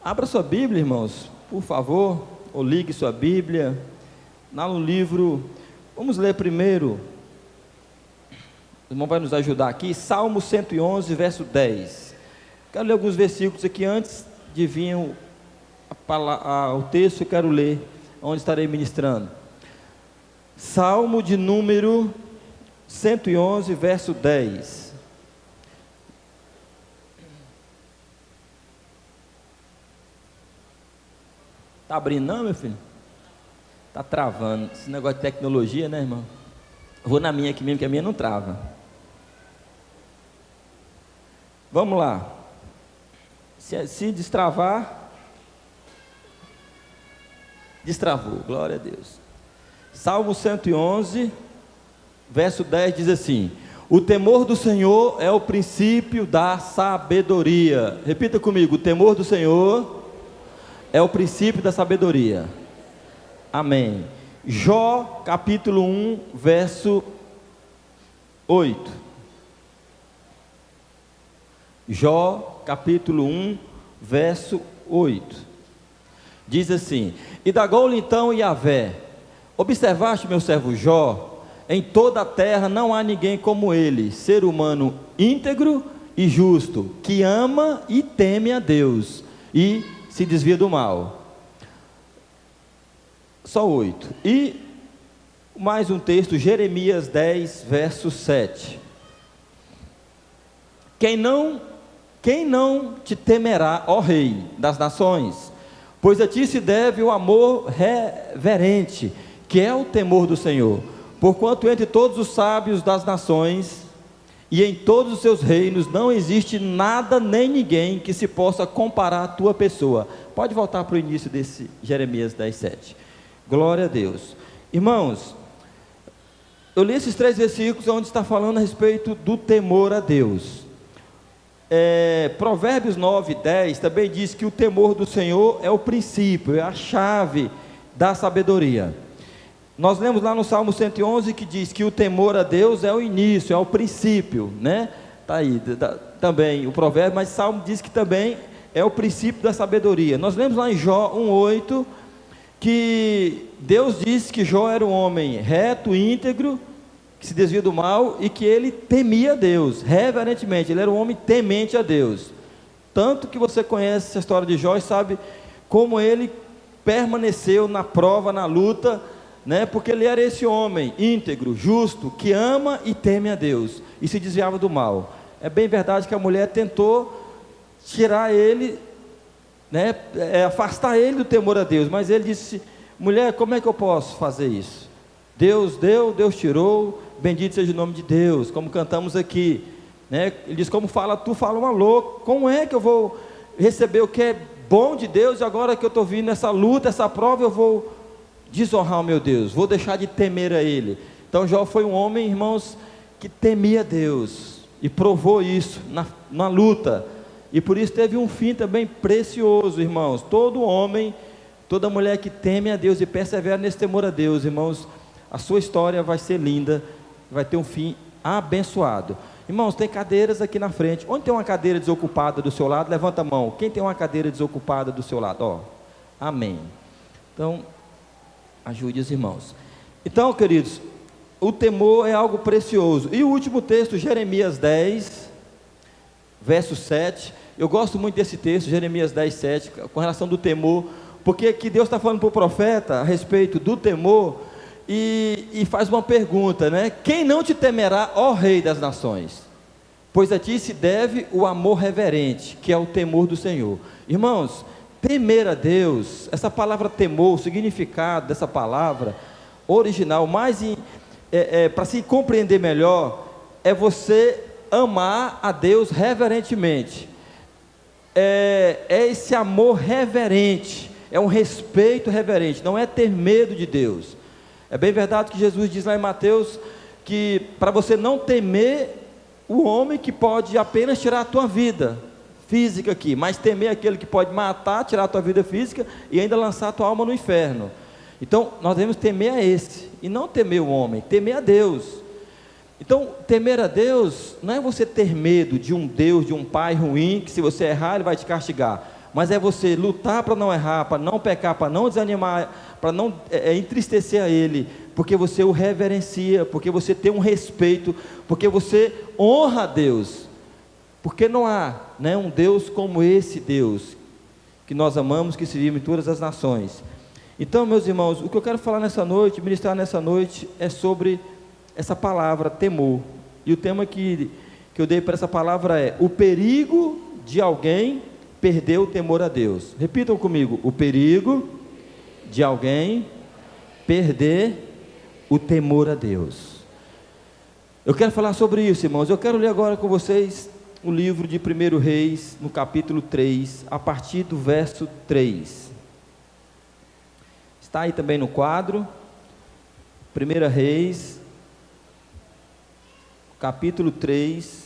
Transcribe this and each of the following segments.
Abra sua Bíblia, irmãos, por favor, ou ligue sua Bíblia, lá no livro, vamos ler primeiro, o irmão vai nos ajudar aqui, Salmo 111, verso 10. Quero ler alguns versículos aqui antes de vir o texto, eu quero ler, onde estarei ministrando. Salmo de número 111, verso 10. Está abrindo não, meu filho? Está travando. Esse negócio de tecnologia, né, irmão? Eu vou na minha aqui mesmo, que a minha não trava. Vamos lá. Se destravar, destravou, glória a Deus. Salmo 111, verso 10 diz assim: o temor do Senhor é o princípio da sabedoria. Repita comigo: o temor do Senhor é o princípio da sabedoria. Amém. Jó, capítulo 1, verso 8. Jó, capítulo 1, verso 8. Diz assim: indagou-lhe então Yahvé: observaste meu servo Jó? Em toda a terra não há ninguém como ele, ser humano íntegro e justo, que ama e teme a Deus, e se desvia do mal. Só 8. E mais um texto, Jeremias 10, verso 7. Quem não te temerá, ó Rei das nações? Pois a ti se deve o amor reverente, que é o temor do Senhor. Porquanto entre todos os sábios das nações e em todos os seus reinos não existe nada nem ninguém que se possa comparar à tua pessoa. Pode voltar para o início desse Jeremias 10, 7. Glória a Deus. Irmãos, eu li esses 3 versículos onde está falando a respeito do temor a Deus. Provérbios 9, 10 também diz que o temor do Senhor é o princípio, é a chave da sabedoria. Nós lemos lá no Salmo 111 que diz que o temor a Deus é o início, é o princípio, né? Está aí também o provérbio, mas o Salmo diz que também é o princípio da sabedoria. Nós lemos lá em Jó 1,8 que Deus disse que Jó era um homem reto, íntegro, que se desvia do mal e que ele temia a Deus, reverentemente, ele era um homem temente a Deus. Tanto que você conhece essa história de Jó e sabe como ele permaneceu na prova, na luta, né? Porque ele era esse homem íntegro, justo, que ama e teme a Deus e se desviava do mal. É bem verdade que a mulher tentou tirar ele, né? Afastar ele do temor a Deus, mas ele disse: mulher, como é que eu posso fazer isso? Deus deu, Deus tirou, bendito seja o nome de Deus, como cantamos aqui, né? Ele diz: como tu fala uma louca, como é que eu vou receber o que é bom de Deus, e agora que eu estou vindo nessa luta, essa prova, eu vou desonrar o meu Deus, vou deixar de temer a Ele. Então Jó foi um homem, irmãos, que temia Deus, e provou isso na luta, e por isso teve um fim também precioso, irmãos. Todo homem, toda mulher que teme a Deus e persevera nesse temor a Deus, irmãos, a sua história vai ser linda, vai ter um fim abençoado. Irmãos, tem cadeiras aqui na frente. Onde tem uma cadeira desocupada do seu lado, levanta a mão. Quem tem uma cadeira desocupada do seu lado? Ó, amém. Então, ajude os irmãos. Então, queridos, o temor é algo precioso. E o último texto, Jeremias 10, verso 7. Eu gosto muito desse texto, Jeremias 10, 7, com relação do temor, porque aqui Deus está falando para o profeta a respeito do temor, e faz uma pergunta, né? Quem não te temerá, ó Rei das nações? Pois a ti se deve o amor reverente, que é o temor do Senhor. Irmãos, temer a Deus, essa palavra temor, o significado dessa palavra original, para se compreender melhor, é você amar a Deus reverentemente. É esse amor reverente, é um respeito reverente, não é ter medo de Deus. É bem verdade que Jesus diz lá em Mateus que para você não temer o homem que pode apenas tirar a tua vida física aqui, mas temer aquele que pode matar, tirar a tua vida física e ainda lançar a tua alma no inferno. Então nós devemos temer a esse, e não temer o homem, temer a Deus. Então temer a Deus não é você ter medo de um Deus, de um pai ruim, que se você errar ele vai te castigar, mas é você lutar para não errar, para não pecar, para não desanimar, para não entristecer a Ele, porque você o reverencia, porque você tem um respeito, porque você honra a Deus, porque não há, né, um Deus como esse Deus, que nós amamos, que se vive em todas as nações. Então, meus irmãos, o que eu quero falar nessa noite, ministrar nessa noite, é sobre essa palavra, temor, e o tema que eu dei para essa palavra é: o perigo de alguém perder o temor a Deus. Repitam comigo: o perigo de alguém perder o temor a Deus. Eu quero falar sobre isso, irmãos. Eu quero ler agora com vocês o livro de 1 Reis, no capítulo 3, a partir do verso 3. Está aí também no quadro. 1 Reis, capítulo 3,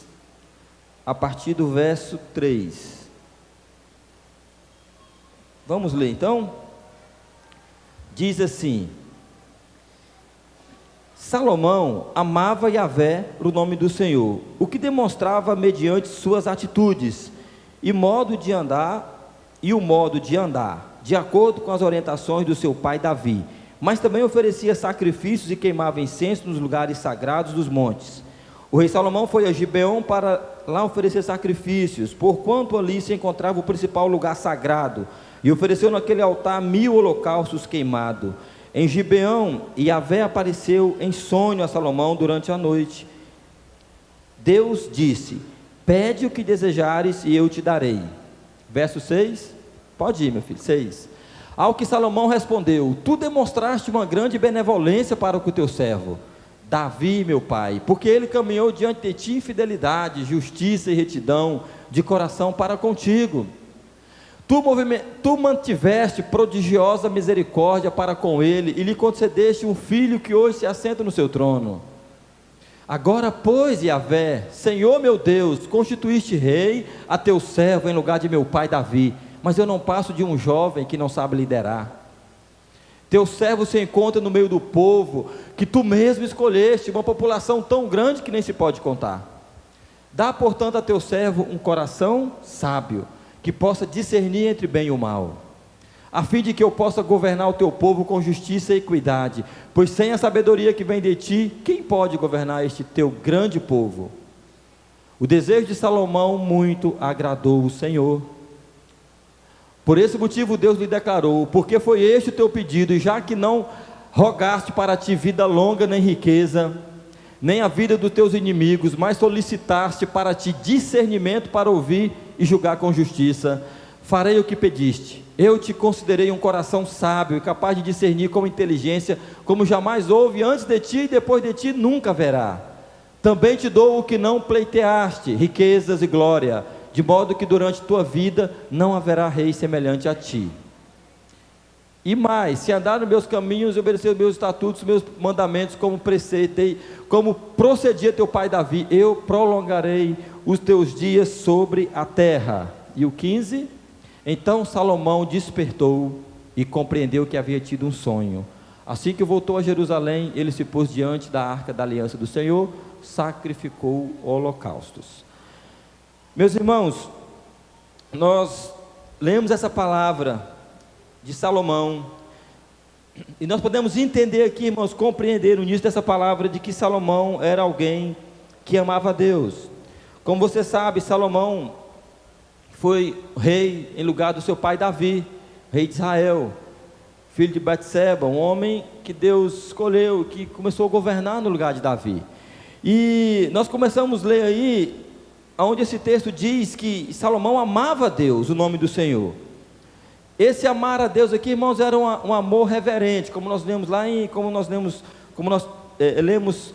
a partir do verso 3. Vamos ler então? Diz assim: Salomão amava Yahvé, o nome do Senhor, o que demonstrava mediante suas atitudes e o modo de andar, de acordo com as orientações do seu pai Davi, mas também oferecia sacrifícios e queimava incenso nos lugares sagrados dos montes. O rei Salomão foi a Gibeon para lá oferecer sacrifícios, porquanto ali se encontrava o principal lugar sagrado, e ofereceu naquele altar 1000 holocaustos queimados. Em Gibeão, Yahvé apareceu em sonho a Salomão durante a noite. Deus disse: pede o que desejares e eu te darei. Verso 6, pode ir, meu filho, 6. Ao que Salomão respondeu: tu demonstraste uma grande benevolência para com o teu servo Davi, meu pai, porque ele caminhou diante de ti em fidelidade, justiça e retidão de coração para contigo. Tu mantiveste prodigiosa misericórdia para com ele e lhe concedeste um filho que hoje se assenta no seu trono. Agora, pois, Yahvé, Senhor meu Deus, constituíste rei a teu servo em lugar de meu pai Davi, mas eu não passo de um jovem que não sabe liderar. Teu servo se encontra no meio do povo que tu mesmo escolheste, uma população tão grande que nem se pode contar. Dá, portanto, a teu servo um coração sábio, que possa discernir entre bem e o mal, a fim de que eu possa governar o teu povo com justiça e equidade, pois sem a sabedoria que vem de ti, quem pode governar este teu grande povo? O desejo de Salomão muito agradou o Senhor. Por esse motivo Deus lhe declarou: porque foi este o teu pedido, e já que não rogaste para ti vida longa nem riqueza, nem a vida dos teus inimigos, mas solicitaste para ti discernimento para ouvir e julgar com justiça, farei o que pediste. Eu te considerei um coração sábio e capaz de discernir com inteligência, como jamais houve antes de ti e depois de ti nunca haverá. Também te dou o que não pleiteaste, riquezas e glória, de modo que durante tua vida não haverá rei semelhante a ti. E mais, se andar nos meus caminhos e obedecer os meus estatutos, os meus mandamentos, como preceitei, como procedia teu pai Davi, eu prolongarei os teus dias sobre a terra. E o 15, então Salomão despertou e compreendeu que havia tido um sonho. Assim que voltou a Jerusalém, ele se pôs diante da arca da aliança do Senhor, sacrificou holocaustos. Meus irmãos, nós lemos essa palavra de Salomão, e nós podemos entender aqui, irmãos, compreender no início dessa palavra, de que Salomão era alguém que amava a Deus. Como você sabe, Salomão foi rei em lugar do seu pai Davi, rei de Israel, filho de Betseba, um homem que Deus escolheu, que começou a governar no lugar de Davi. E nós começamos a ler aí, onde esse texto diz que Salomão amava a Deus, o nome do Senhor. Esse amar a Deus aqui, irmãos, era um amor reverente, como nós lemos lá lemos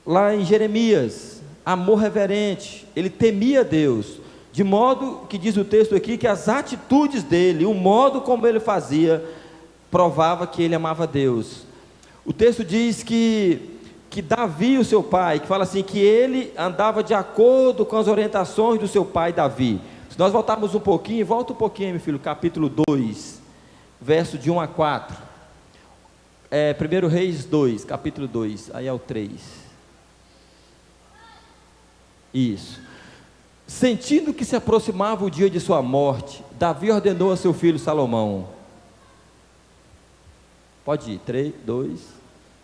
lá em Jeremias. Amor reverente, ele temia Deus, de modo que diz o texto aqui que as atitudes dele, o modo como ele fazia, provava que ele amava a Deus. O texto diz que Davi, o seu pai, que fala assim, que ele andava de acordo com as orientações do seu pai Davi. Se nós voltarmos um pouquinho, volta um pouquinho, meu filho, capítulo 2, verso de 1 a 4, 1 Reis 2, capítulo 2, aí é o 3, isso. Sentindo que se aproximava o dia de sua morte, Davi ordenou a seu filho Salomão. Pode ir, 3, 2,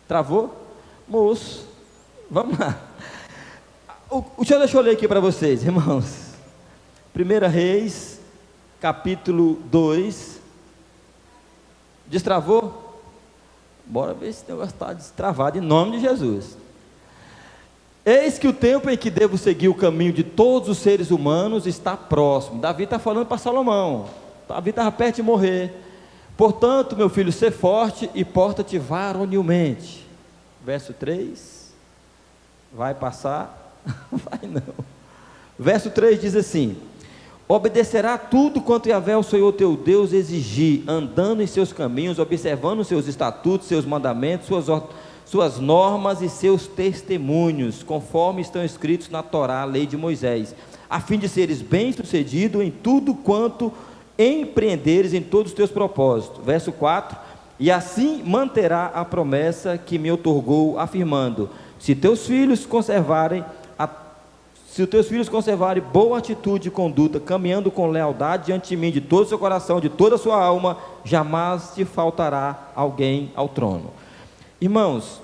travou? Moço, vamos lá. Deixa eu ler aqui para vocês, irmãos. 1 Reis, capítulo 2. Destravou? Bora ver se esse negócio está destravado, em nome de Jesus. Eis que o tempo em que devo seguir o caminho de todos os seres humanos está próximo. Davi está falando para Salomão. Davi estava perto de morrer. Portanto, meu filho, sê forte e porta-te varonilmente. Verso 3. Vai passar? Vai não. Verso 3 diz assim: obedecerá tudo quanto Yahvé, o Senhor teu Deus, exigir, andando em seus caminhos, observando os seus estatutos, seus mandamentos, suas normas e seus testemunhos, conforme estão escritos na Torá, a lei de Moisés, a fim de seres bem-sucedido em tudo quanto empreenderes em todos os teus propósitos. Verso 4: e assim manterá a promessa que me outorgou, afirmando: se os teus filhos conservarem boa atitude e conduta, caminhando com lealdade diante de mim, de todo o seu coração, de toda a sua alma, jamais te faltará alguém ao trono. Irmãos,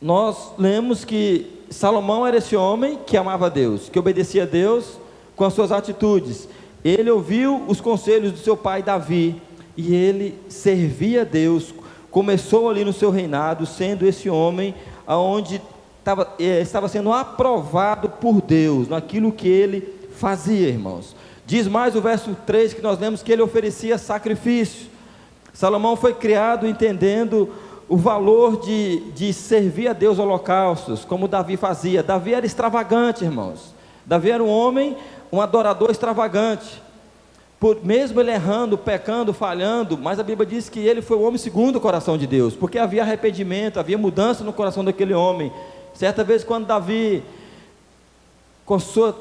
nós lemos que Salomão era esse homem que amava a Deus, que obedecia a Deus com as suas atitudes. Ele ouviu os conselhos do seu pai Davi, e ele servia a Deus. Começou ali no seu reinado, sendo esse homem onde estava sendo aprovado por Deus, naquilo que ele fazia, irmãos. Diz mais o verso 3, que nós lemos que ele oferecia sacrifício. Salomão foi criado entendendo o valor de servir a Deus holocaustos, como Davi fazia. Davi era extravagante, irmãos. Davi era um homem, um adorador extravagante. Mesmo ele errando, pecando, falhando, mas a Bíblia diz que ele foi o homem segundo o coração de Deus, porque havia arrependimento, havia mudança no coração daquele homem. Certa vez, quando Davi, com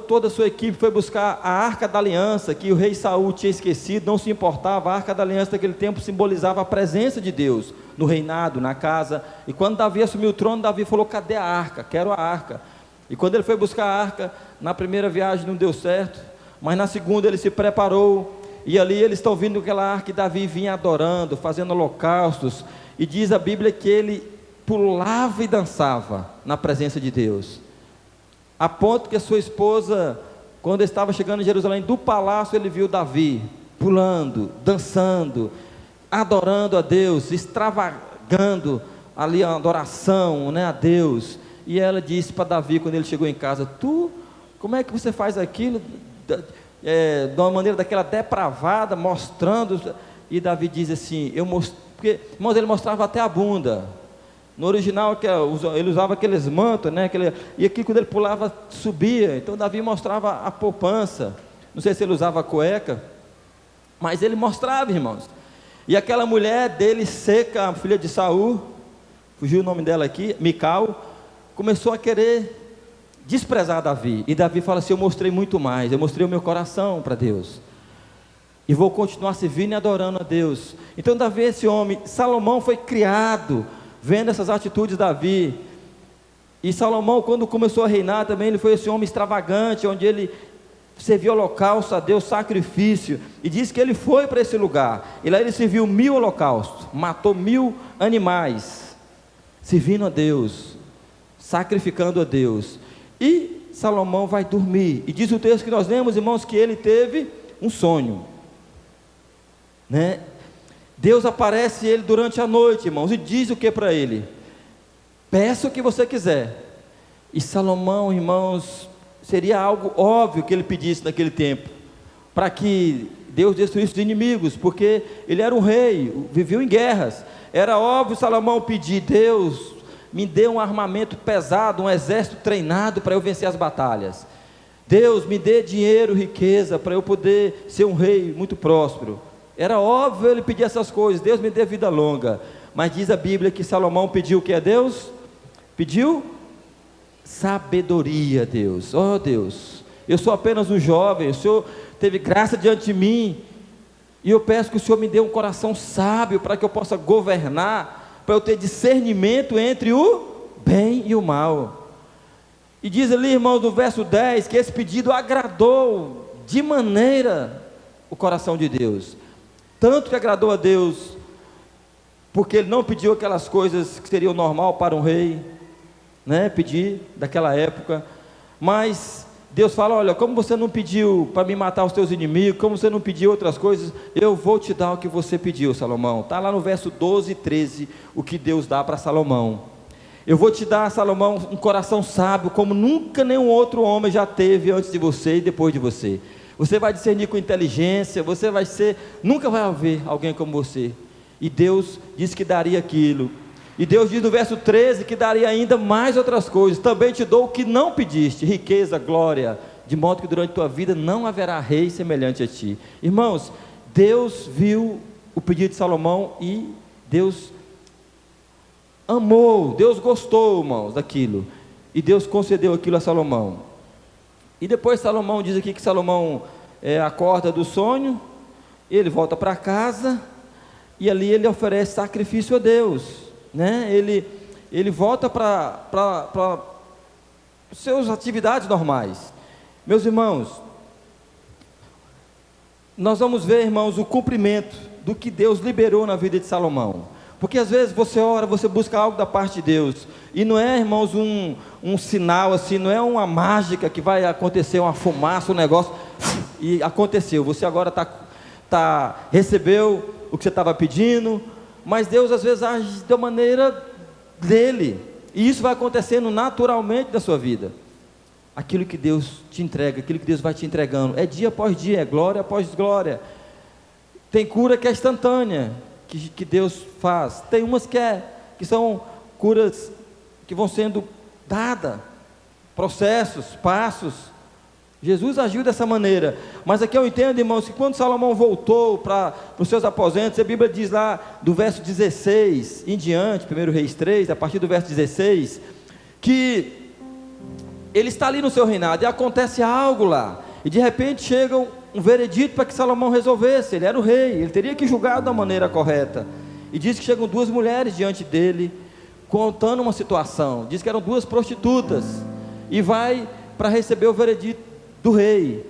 toda a sua equipe, foi buscar a Arca da Aliança, que o rei Saul tinha esquecido, não se importava. A Arca da Aliança daquele tempo simbolizava a presença de Deus no reinado, na casa. E quando Davi assumiu o trono, Davi falou: cadê a arca? Quero a arca. E quando ele foi buscar a arca, na primeira viagem não deu certo, mas na segunda ele se preparou, e ali eles estão vindo aquela arca, e Davi vinha adorando, fazendo holocaustos, e diz a Bíblia que ele pulava e dançava na presença de Deus, a ponto que a sua esposa, quando estava chegando em Jerusalém, do palácio, ele viu Davi pulando, dançando, adorando a Deus, extravagando ali a adoração, né, a Deus. E ela disse para Davi, quando ele chegou em casa: como é que você faz aquilo, de uma maneira daquela depravada, mostrando? E Davi diz assim, porque, irmãos, ele mostrava até a bunda. No original, ele usava aqueles mantos, né, e aqui quando ele pulava, subia. Então Davi mostrava a poupança. Não sei se ele usava cueca, mas ele mostrava, irmãos. E aquela mulher dele, Seca, a filha de Saul, fugiu o nome dela aqui, Mical, começou a querer desprezar Davi. E Davi fala assim: eu mostrei muito mais, eu mostrei o meu coração para Deus, e vou continuar servindo e adorando a Deus. Então Davi, esse homem, Salomão foi criado vendo essas atitudes de Davi. E Salomão, quando começou a reinar também, ele foi esse homem extravagante, onde ele serviu holocausto a Deus, sacrifício, e diz que ele foi para esse lugar, e lá ele serviu 1000 holocaustos, matou 1000 animais, servindo a Deus, sacrificando a Deus. E Salomão vai dormir, e diz o texto que nós lemos, irmãos, que ele teve um sonho, né? Deus aparece a ele durante a noite, irmãos, e diz o que para ele? Peça o que você quiser. E Salomão, irmãos, seria algo óbvio que ele pedisse naquele tempo, para que Deus destruísse os inimigos, porque ele era um rei, viveu em guerras. Era óbvio Salomão pedir: Deus, me dê um armamento pesado, um exército treinado para eu vencer as batalhas. Deus, me dê dinheiro, riqueza, para eu poder ser um rei muito próspero. Era óbvio ele pedir essas coisas. Deus, me dê vida longa. Mas diz a Bíblia que Salomão pediu o que a Deus? Pediu sabedoria a Deus. Oh Deus, eu sou apenas um jovem, o Senhor teve graça diante de mim, e eu peço que o Senhor me dê um coração sábio, para que eu possa governar, para eu ter discernimento entre o bem e o mal. E diz ali, irmãos, no verso 10, que esse pedido agradou de maneira o coração de Deus. Tanto que agradou a Deus, porque ele não pediu aquelas coisas que seriam normal para um rei, né, pedir daquela época. Mas Deus fala: olha, como você não pediu para me matar os teus inimigos, como você não pediu outras coisas, eu vou te dar o que você pediu, Salomão. Está lá no verso 12 e 13, o que Deus dá para Salomão. Eu vou te dar, Salomão, um coração sábio, como nunca nenhum outro homem já teve antes de você e depois de você. Você vai discernir com inteligência, você vai ser, nunca vai haver alguém como você. E Deus disse que daria aquilo. E Deus diz no verso 13 que daria ainda mais outras coisas. Também te dou o que não pediste, riqueza, glória, de modo que durante a tua vida não haverá rei semelhante a ti. Irmãos, Deus viu o pedido de Salomão e Deus amou, Deus gostou, irmãos, daquilo. E Deus concedeu aquilo a Salomão. E depois Salomão diz aqui que Salomão acorda do sonho, ele volta para casa, e ali ele oferece sacrifício a Deus, né? Ele volta para suas atividades normais. Meus irmãos, nós vamos ver, irmãos, o cumprimento do que Deus liberou na vida de Salomão. Porque às vezes você ora, você busca algo da parte de Deus, e não é, irmãos, um sinal assim, não é uma mágica que vai acontecer, uma fumaça, um negócio, e aconteceu, você agora recebeu o que você estava pedindo, mas Deus às vezes age da maneira dele, e isso vai acontecendo naturalmente na sua vida. Aquilo que Deus te entrega, aquilo que Deus vai te entregando, é dia após dia, é glória após glória. Tem cura que é instantânea, que Deus faz. Tem umas que são curas que vão sendo dadas, processos, passos. Jesus agiu dessa maneira. Mas aqui eu entendo, irmãos, que quando Salomão voltou para os seus aposentos, a Bíblia diz lá do verso 16 em diante, 1 Reis 3, a partir do verso 16, que ele está ali no seu reinado e acontece algo lá, e de repente chega um veredito para que Salomão resolvesse. Ele era o rei, ele teria que julgar da maneira correta. E diz que chegam duas mulheres diante dele, contando uma situação. Diz que eram duas prostitutas, e vai para receber o veredito do rei.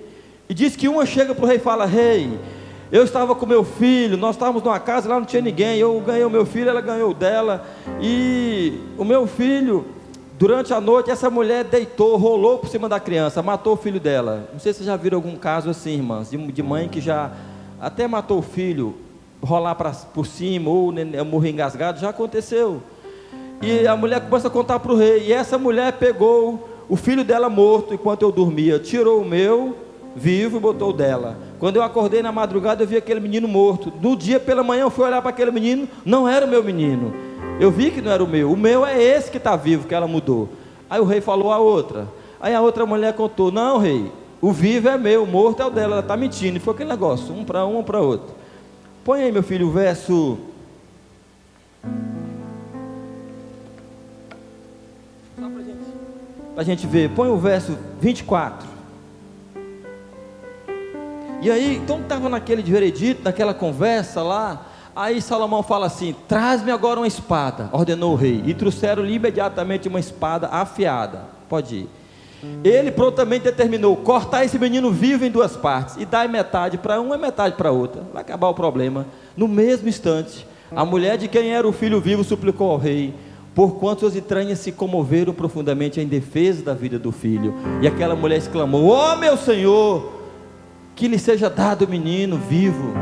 E diz que uma chega para o rei e fala: rei, eu estava com meu filho, nós estávamos numa casa, lá não tinha ninguém, eu ganhei o meu filho, ela ganhou o dela, e o meu filho, durante a noite, essa mulher deitou, rolou por cima da criança, matou o filho dela. Não sei se vocês já viram algum caso assim, irmãs, de mãe que já até matou o filho, rolar por cima, ou morrer engasgado, já aconteceu. E a mulher começa a contar para o rei, e essa mulher pegou o filho dela morto enquanto eu dormia, tirou o meu vivo e botou o dela. Quando eu acordei na madrugada, eu vi aquele menino morto. No dia pela manhã eu fui olhar para aquele menino, não era o meu menino. Eu vi que não era o meu é esse que está vivo, que ela mudou. Aí o rei falou a outra. Aí a outra mulher contou: não, rei, o vivo é meu, o morto é o dela, ela está mentindo. E foi aquele negócio, um para outro. Põe aí, meu filho, o verso. Só para a gente ver, põe o verso 24. E aí, então estava naquele veredito, naquela conversa lá. Aí Salomão fala assim: traz-me agora uma espada, ordenou o rei, e trouxeram-lhe imediatamente uma espada afiada. Pode ir. Ele prontamente determinou: cortar esse menino vivo em duas partes, e dar metade para uma e metade para outra. Vai acabar o problema. No mesmo instante, a mulher de quem era o filho vivo suplicou ao rei, porquanto suas entranhas se comoveram profundamente em defesa da vida do filho. E aquela mulher exclamou: ó meu senhor, que lhe seja dado o menino vivo,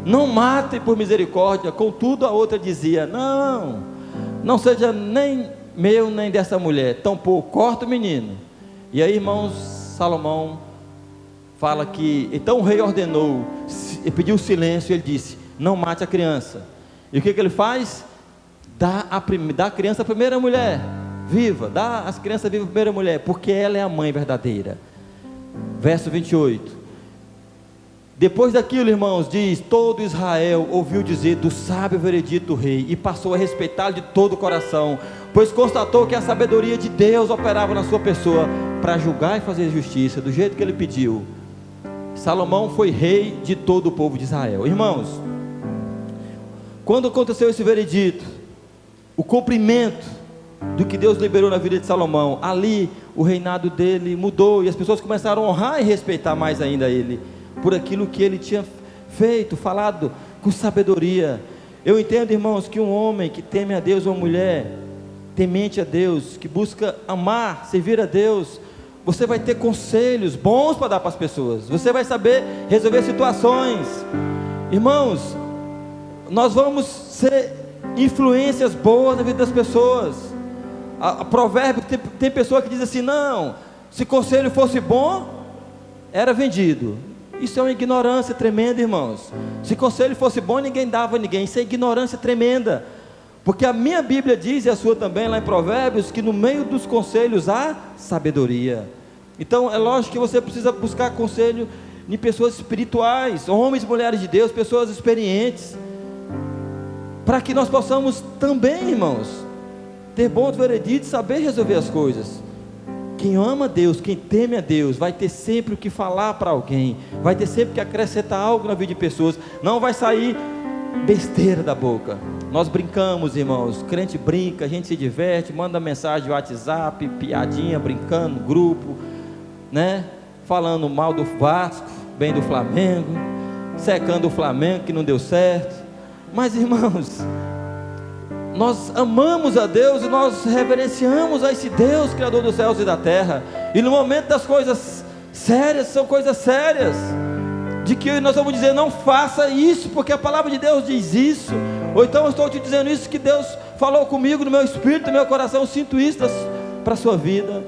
não matem por misericórdia. Contudo a outra dizia: não seja nem meu nem dessa mulher, tampouco corta o menino. E aí, irmãos, Salomão fala que então o rei ordenou, pediu silêncio, ele disse: não mate a criança. E o que ele faz? Dá a criança à primeira mulher viva, dá as crianças vivas à primeira mulher, porque ela é a mãe verdadeira. Verso 28. Depois daquilo, irmãos, diz: todo Israel ouviu dizer do sábio veredito do rei, e passou a respeitá-lo de todo o coração, pois constatou que a sabedoria de Deus operava na sua pessoa, para julgar e fazer justiça, do jeito que ele pediu. Salomão foi rei de todo o povo de Israel. Irmãos, quando aconteceu esse veredito, o cumprimento do que Deus liberou na vida de Salomão. Ali o reinado dele mudou, e as pessoas começaram a honrar e respeitar mais ainda ele, por aquilo que ele tinha feito, falado com sabedoria. Eu entendo, irmãos, que um homem que teme a Deus, uma mulher temente a Deus, que busca amar, servir a Deus, você vai ter conselhos bons para dar para as pessoas, você vai saber resolver situações. Irmãos, nós vamos ser influências boas na vida das pessoas. A provérbio, tem pessoa que diz assim: não, se conselho fosse bom, era vendido. Isso é uma ignorância tremenda, irmãos. Se conselho fosse bom, ninguém dava a ninguém. Isso é ignorância tremenda, porque a minha Bíblia diz, e a sua também, lá em Provérbios, que no meio dos conselhos há sabedoria. Então é lógico que você precisa buscar conselho em pessoas espirituais, homens e mulheres de Deus, pessoas experientes, para que nós possamos também, irmãos, ter bons vereditos, saber resolver as coisas. Quem ama a Deus, quem teme a Deus, vai ter sempre o que falar para alguém, vai ter sempre que acrescentar algo na vida de pessoas, não vai sair besteira da boca. Nós brincamos, irmãos, crente brinca, a gente se diverte, manda mensagem no WhatsApp, piadinha, brincando, grupo, né? Falando mal do Vasco, bem do Flamengo, secando o Flamengo que não deu certo. Mas, irmãos, nós amamos a Deus e nós reverenciamos a esse Deus, Criador dos céus e da terra. E no momento das coisas sérias, são coisas sérias, de que nós vamos dizer: não faça isso, porque a palavra de Deus diz isso. Ou então eu estou te dizendo isso, que Deus falou comigo no meu espírito, no meu coração, eu sinto isso para a sua vida.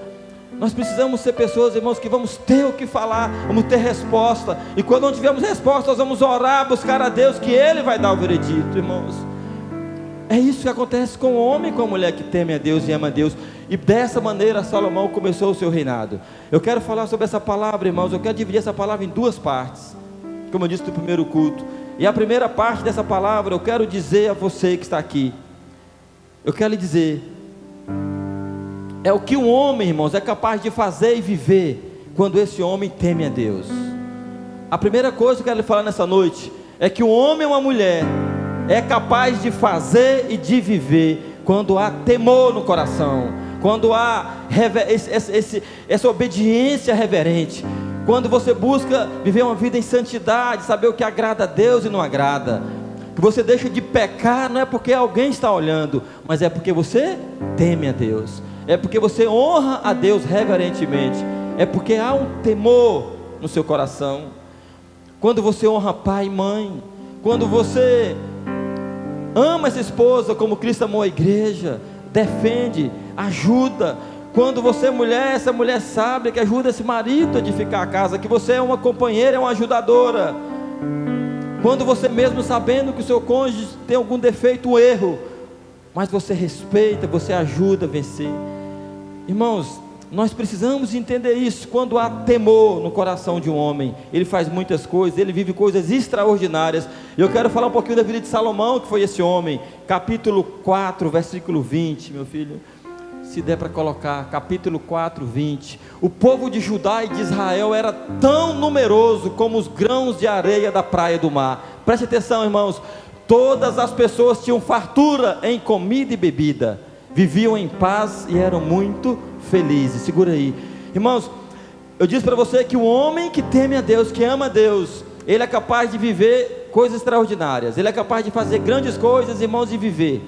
Nós precisamos ser pessoas, irmãos, que vamos ter o que falar, vamos ter resposta, e quando não tivermos resposta, nós vamos orar, buscar a Deus, que Ele vai dar o veredito, irmãos. É isso que acontece com o homem e com a mulher que teme a Deus e ama a Deus. E dessa maneira Salomão começou o seu reinado. Eu quero falar sobre essa palavra, irmãos. Eu quero dividir essa palavra em duas partes, como eu disse no primeiro culto. E a primeira parte dessa palavra, eu quero dizer a você que está aqui, eu quero lhe dizer, é o que um homem, irmãos, é capaz de fazer e viver quando esse homem teme a Deus. A primeira coisa que eu quero lhe falar nessa noite é que um homem ou uma mulher é capaz de fazer e de viver quando há temor no coração, quando há essa obediência reverente, quando você busca viver uma vida em santidade, saber o que agrada a Deus e não agrada, que você deixa de pecar, não é porque alguém está olhando, mas é porque você teme a Deus, é porque você honra a Deus reverentemente, é porque há um temor no seu coração. Quando você honra pai e mãe, quando você ama essa esposa como Cristo amou a igreja, defende, ajuda. Quando você é mulher, essa mulher sabe que ajuda esse marido a edificar a casa, que você é uma companheira, é uma ajudadora. Quando você, mesmo sabendo que o seu cônjuge tem algum defeito, um erro, mas você respeita, você ajuda a vencer. Irmãos, nós precisamos entender isso. Quando há temor no coração de um homem, ele faz muitas coisas, ele vive coisas extraordinárias. Eu quero falar um pouquinho da vida de Salomão, que foi esse homem. Capítulo 4, versículo 20, meu filho, se der para colocar, capítulo 4, 20. O povo de Judá e de Israel era tão numeroso como os grãos de areia da praia do mar. Preste atenção, irmãos, todas as pessoas tinham fartura em comida e bebida, viviam em paz e eram muito felizes. Segura aí, irmãos, eu disse para você que o homem que teme a Deus, que ama a Deus, ele é capaz de viver coisas extraordinárias, ele é capaz de fazer grandes coisas, irmãos, e viver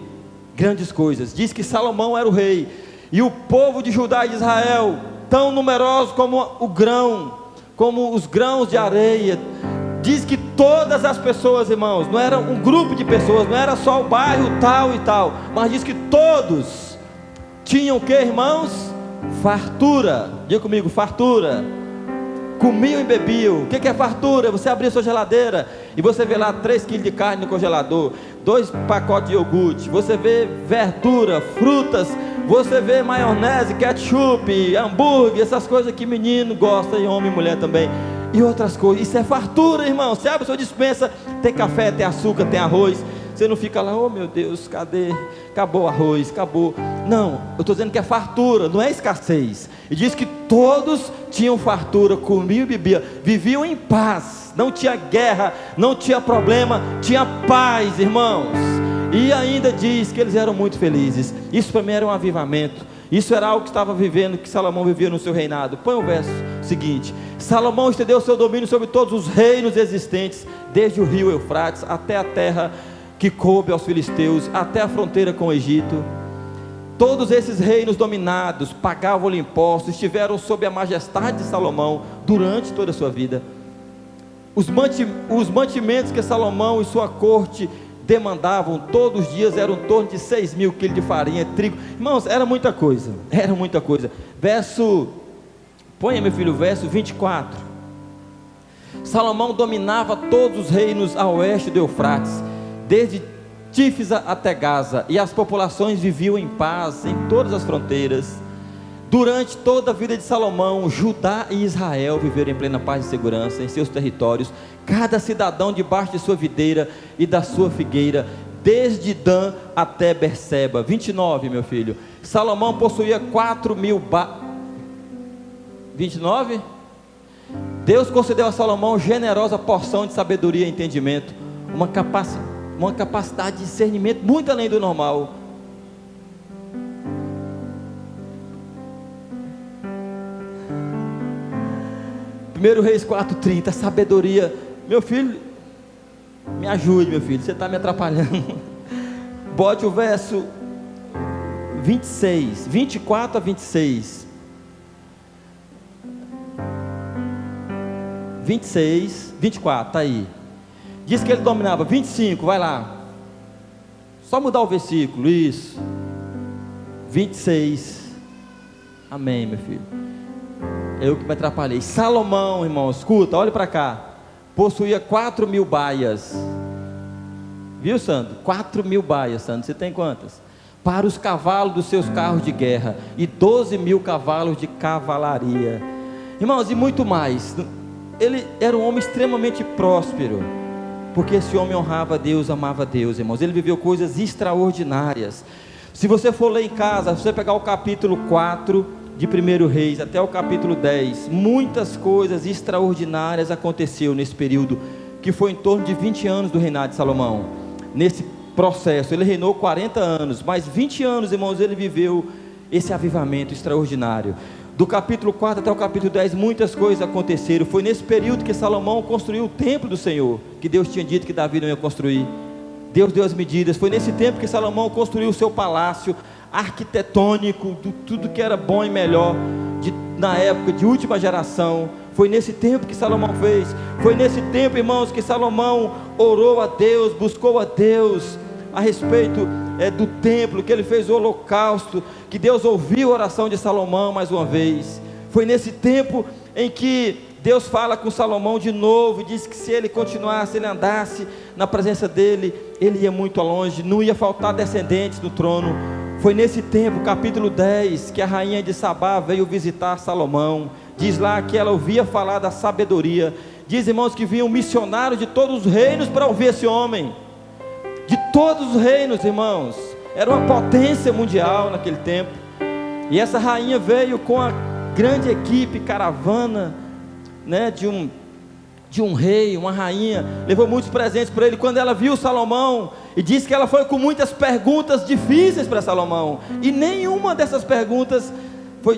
grandes coisas. Diz que Salomão era o rei, e o povo de Judá e de Israel, tão numeroso como o grão, como os grãos de areia. Diz que todas as pessoas, irmãos, não era um grupo de pessoas, não era só o bairro tal e tal, mas diz que todos tinham o que, irmãos? Fartura. Diga comigo, fartura. Comiam e bebiam. O que é fartura? Você abrir a sua geladeira e você vê lá 3 quilos de carne no congelador, 2 pacotes de iogurte, você vê verdura, frutas, você vê maionese, ketchup, hambúrguer, essas coisas que menino gosta, e homem e mulher também, e outras coisas. Isso é fartura, irmão. Você abre a sua despensa, tem café, tem açúcar, tem arroz. Você não fica lá: oh meu Deus, cadê? Acabou o arroz, acabou. Não, eu estou dizendo que é fartura, não é escassez. E diz que todos tinham fartura, comiam e bebiam, viviam em paz, não tinha guerra, não tinha problema, tinha paz, irmãos. E ainda diz que eles eram muito felizes. Isso para mim era um avivamento. Isso era algo que estava vivendo, que Salomão vivia no seu reinado. Põe o verso seguinte: Salomão estendeu seu domínio sobre todos os reinos existentes, desde o rio Eufrates até a terra que coube aos filisteus, até a fronteira com o Egito. Todos esses reinos dominados, pagavam-lhe impostos, estiveram sob a majestade de Salomão durante toda a sua vida. Os mantimentos que Salomão e sua corte demandavam todos os dias eram em torno de 6.000 quilos de farinha, trigo. Irmãos, era muita coisa, era muita coisa. Põe meu filho, verso 24. Salomão dominava todos os reinos a oeste do Eufrates, desde Tífisa até Gaza, e as populações viviam em paz em todas as fronteiras. Durante toda a vida de Salomão, Judá e Israel viveram em plena paz e segurança em seus territórios, cada cidadão debaixo de sua videira e da sua figueira, desde Dan até Berseba. 29, meu filho. Salomão possuía 4.000 29. Deus concedeu a Salomão generosa porção de sabedoria e entendimento, uma capacidade de discernimento muito além do normal. Primeiro Reis 4:30, sabedoria. Meu filho, me ajude, meu filho, você está me atrapalhando. Bote o verso 26, 24 a 26. 26, 24, está aí. Diz que ele dominava. 25, vai lá. Só mudar o versículo, isso. 26. Amém, meu filho. Eu que me atrapalhei. Salomão, irmão, escuta, olha para cá. Possuía 4.000 baias. Viu, Sandro? 4.000 baias, Sandro. Você tem quantas? Para os cavalos dos seus carros de guerra. E 12.000 cavalos de cavalaria. Irmãos, e muito mais. Ele era um homem extremamente próspero, porque esse homem honrava a Deus, amava a Deus, irmãos. Ele viveu coisas extraordinárias. Se você for ler em casa, se você pegar o capítulo 4 de 1 Reis até o capítulo 10, muitas coisas extraordinárias aconteceu nesse período, que foi em torno de 20 anos do reinado de Salomão. Nesse processo, ele reinou 40 anos, mas 20 anos, irmãos, ele viveu esse avivamento extraordinário. Do capítulo 4 até o capítulo 10, muitas coisas aconteceram. Foi nesse período que Salomão construiu o templo do Senhor, que Deus tinha dito que Davi não ia construir. Deus deu as medidas. Foi nesse tempo que Salomão construiu o seu palácio arquitetônico, tudo que era bom e melhor, na época de última geração. Foi nesse tempo que Salomão fez. Foi nesse tempo, irmãos, que Salomão orou a Deus, buscou a Deus a respeito do templo, que ele fez o holocausto, que Deus ouviu a oração de Salomão mais uma vez. Foi nesse tempo em que Deus fala com Salomão de novo, e diz que se ele continuasse, ele andasse na presença dele, ele ia muito longe, não ia faltar descendentes no trono. Foi nesse tempo, capítulo 10, que a rainha de Sabá veio visitar Salomão. Diz lá que ela ouvia falar da sabedoria. Diz, irmãos, que vinham missionários de todos os reinos para ouvir esse homem. De todos os reinos, irmãos. Era uma potência mundial naquele tempo. E essa rainha veio com a grande equipe, caravana, né, de um rei, uma rainha. Levou muitos presentes para ele. Quando ela viu Salomão, e disse que ela foi com muitas perguntas difíceis para Salomão, e nenhuma dessas perguntas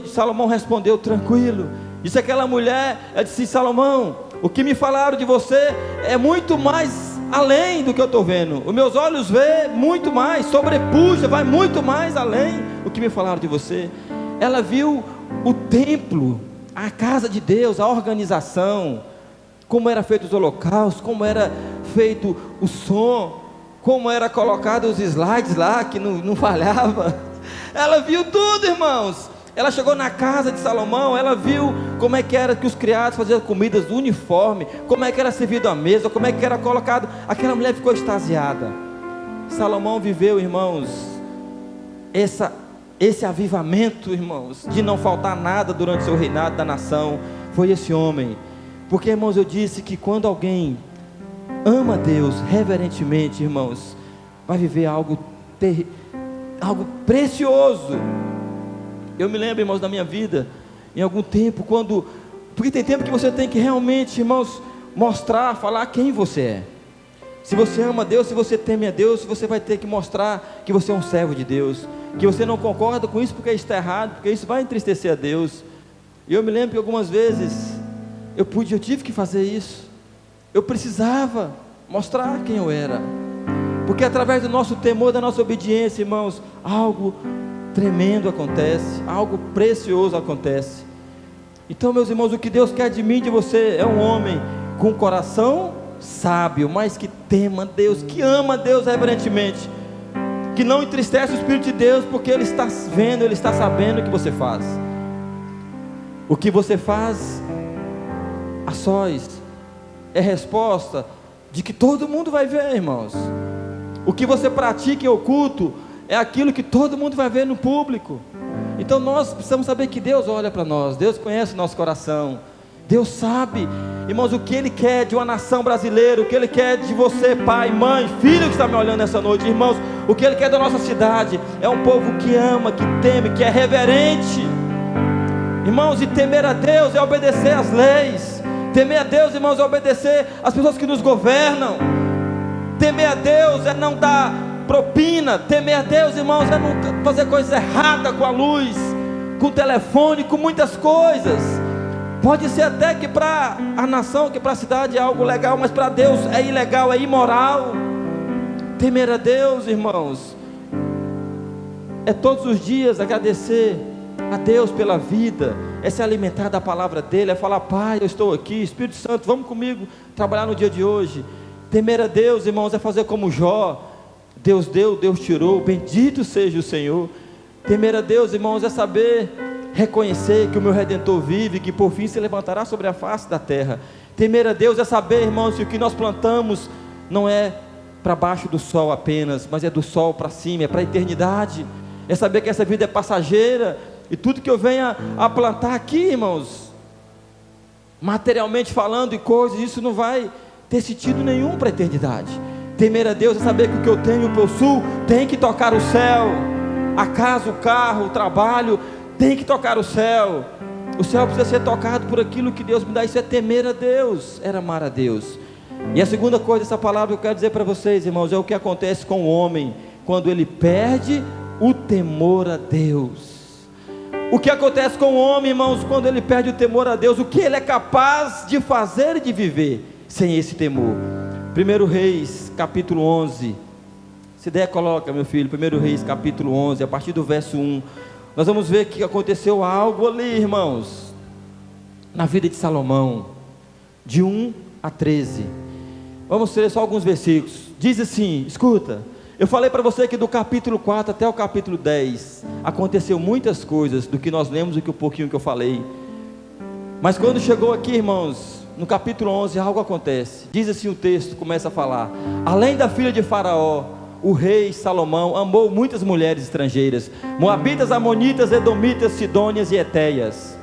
Salomão respondeu tranquilo. Disse aquela mulher, ela disse: Salomão, o que me falaram de você é muito mais além do que eu estou vendo. Os meus olhos vê muito mais, sobrepuja, vai muito mais além do que me falaram de você. Ela viu o templo, a casa de Deus, a organização, como era feito os holocaustos, como era feito o som, como era colocado os slides lá, que não falhava. Ela viu tudo, irmãos. Ela chegou na casa de Salomão, ela viu como é que era que os criados faziam comidas do uniforme, como é que era servido à mesa, como é que era colocado. Aquela mulher ficou extasiada. Salomão viveu, irmãos, esse avivamento, irmãos, de não faltar nada durante seu reinado da nação. Foi esse homem. Porque, irmãos, eu disse que quando alguém ama Deus reverentemente, irmãos, vai viver algo precioso. Eu me lembro, irmãos, da minha vida, em algum tempo, porque tem tempo que você tem que realmente, irmãos, mostrar, falar quem você é. Se você ama Deus, se você teme a Deus, você vai ter que mostrar que você é um servo de Deus, que você não concorda com isso porque está errado, porque isso vai entristecer a Deus. E eu me lembro que algumas vezes eu tive que fazer isso. Eu precisava mostrar quem eu era, porque através do nosso temor, da nossa obediência, irmãos, algo tremendo acontece, algo precioso acontece. Então, meus irmãos, o que Deus quer de mim e de você é um homem com coração sábio, mas que tema Deus, que ama Deus reverentemente, que não entristece o Espírito de Deus, porque Ele está vendo, Ele está sabendo o que você faz. O que você faz a sós é resposta de que todo mundo vai ver, irmãos. O que você pratica em oculto é aquilo que todo mundo vai ver no público. Então nós precisamos saber que Deus olha para nós, Deus conhece o nosso coração, Deus sabe, irmãos, o que Ele quer de uma nação brasileira, o que Ele quer de você, pai, mãe, filho que está me olhando nessa noite, irmãos, o que Ele quer da nossa cidade, é um povo que ama, que teme, que é reverente, irmãos, e temer a Deus é obedecer às leis, temer a Deus, irmãos, é obedecer às pessoas que nos governam, temer a Deus é não dar propina, temer a Deus, irmãos, é não fazer coisa errada com a luz, com o telefone, com muitas coisas. Pode ser até que para a nação, que para a cidade é algo legal, mas para Deus é ilegal, é imoral. Temer a Deus, irmãos, é todos os dias agradecer a Deus pela vida, é se alimentar da palavra dEle, é falar: Pai, eu estou aqui, Espírito Santo, vamos comigo trabalhar no dia de hoje. Temer a Deus, irmãos, é fazer como Jó: Deus deu, Deus tirou, bendito seja o Senhor. Temer a Deus, irmãos, é saber reconhecer que o meu Redentor vive, que por fim se levantará sobre a face da terra. Temer a Deus é saber, irmãos, que o que nós plantamos não é para baixo do sol apenas, mas é do sol para cima, é para a eternidade. É saber que essa vida é passageira, e tudo que eu venha a plantar aqui, irmãos, materialmente falando e coisas, isso não vai ter sentido nenhum para a eternidade. Temer a Deus é saber que o que eu tenho, eu possuo, tem que tocar o céu. A casa, o carro, o trabalho, tem que tocar o céu. O céu precisa ser tocado por aquilo que Deus me dá. Isso é temer a Deus, é amar a Deus. E a segunda coisa dessa palavra que eu quero dizer para vocês, irmãos, é o que acontece com o homem quando ele perde o temor a Deus. O que acontece com o homem, irmãos, quando ele perde o temor a Deus? O que ele é capaz de fazer e de viver sem esse temor? 1 Reis, capítulo 11. Se der, coloca, meu filho. 1 Reis, capítulo 11, a partir do verso 1. Nós vamos ver que aconteceu algo ali, irmãos, na vida de Salomão, de 1 a 13. Vamos ler só alguns versículos. Diz assim, escuta: eu falei para você que do capítulo 4 até o capítulo 10 aconteceu muitas coisas do que nós lemos e que um pouquinho que eu falei. Mas quando chegou aqui, irmãos, no capítulo 11, algo acontece. Diz assim o texto, começa a falar: além da filha de Faraó, o rei Salomão amou muitas mulheres estrangeiras, moabitas, amonitas, edomitas, sidônias e etéias,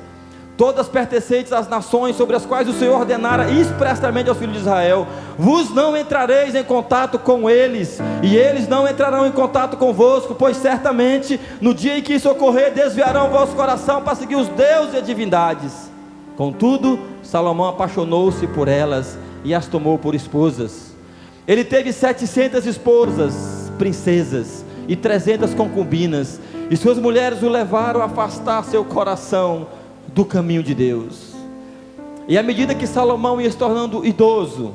todas pertencentes às nações sobre as quais o Senhor ordenara expressamente aos filhos de Israel: vos não entrareis em contato com eles, e eles não entrarão em contato convosco, pois certamente no dia em que isso ocorrer, desviarão o vosso coração para seguir os deuses e divindades. Contudo, Salomão apaixonou-se por elas e as tomou por esposas. Ele teve 700 esposas, princesas, e 300 concubinas, e suas mulheres o levaram a afastar seu coração do caminho de Deus. E à medida que Salomão ia se tornando idoso,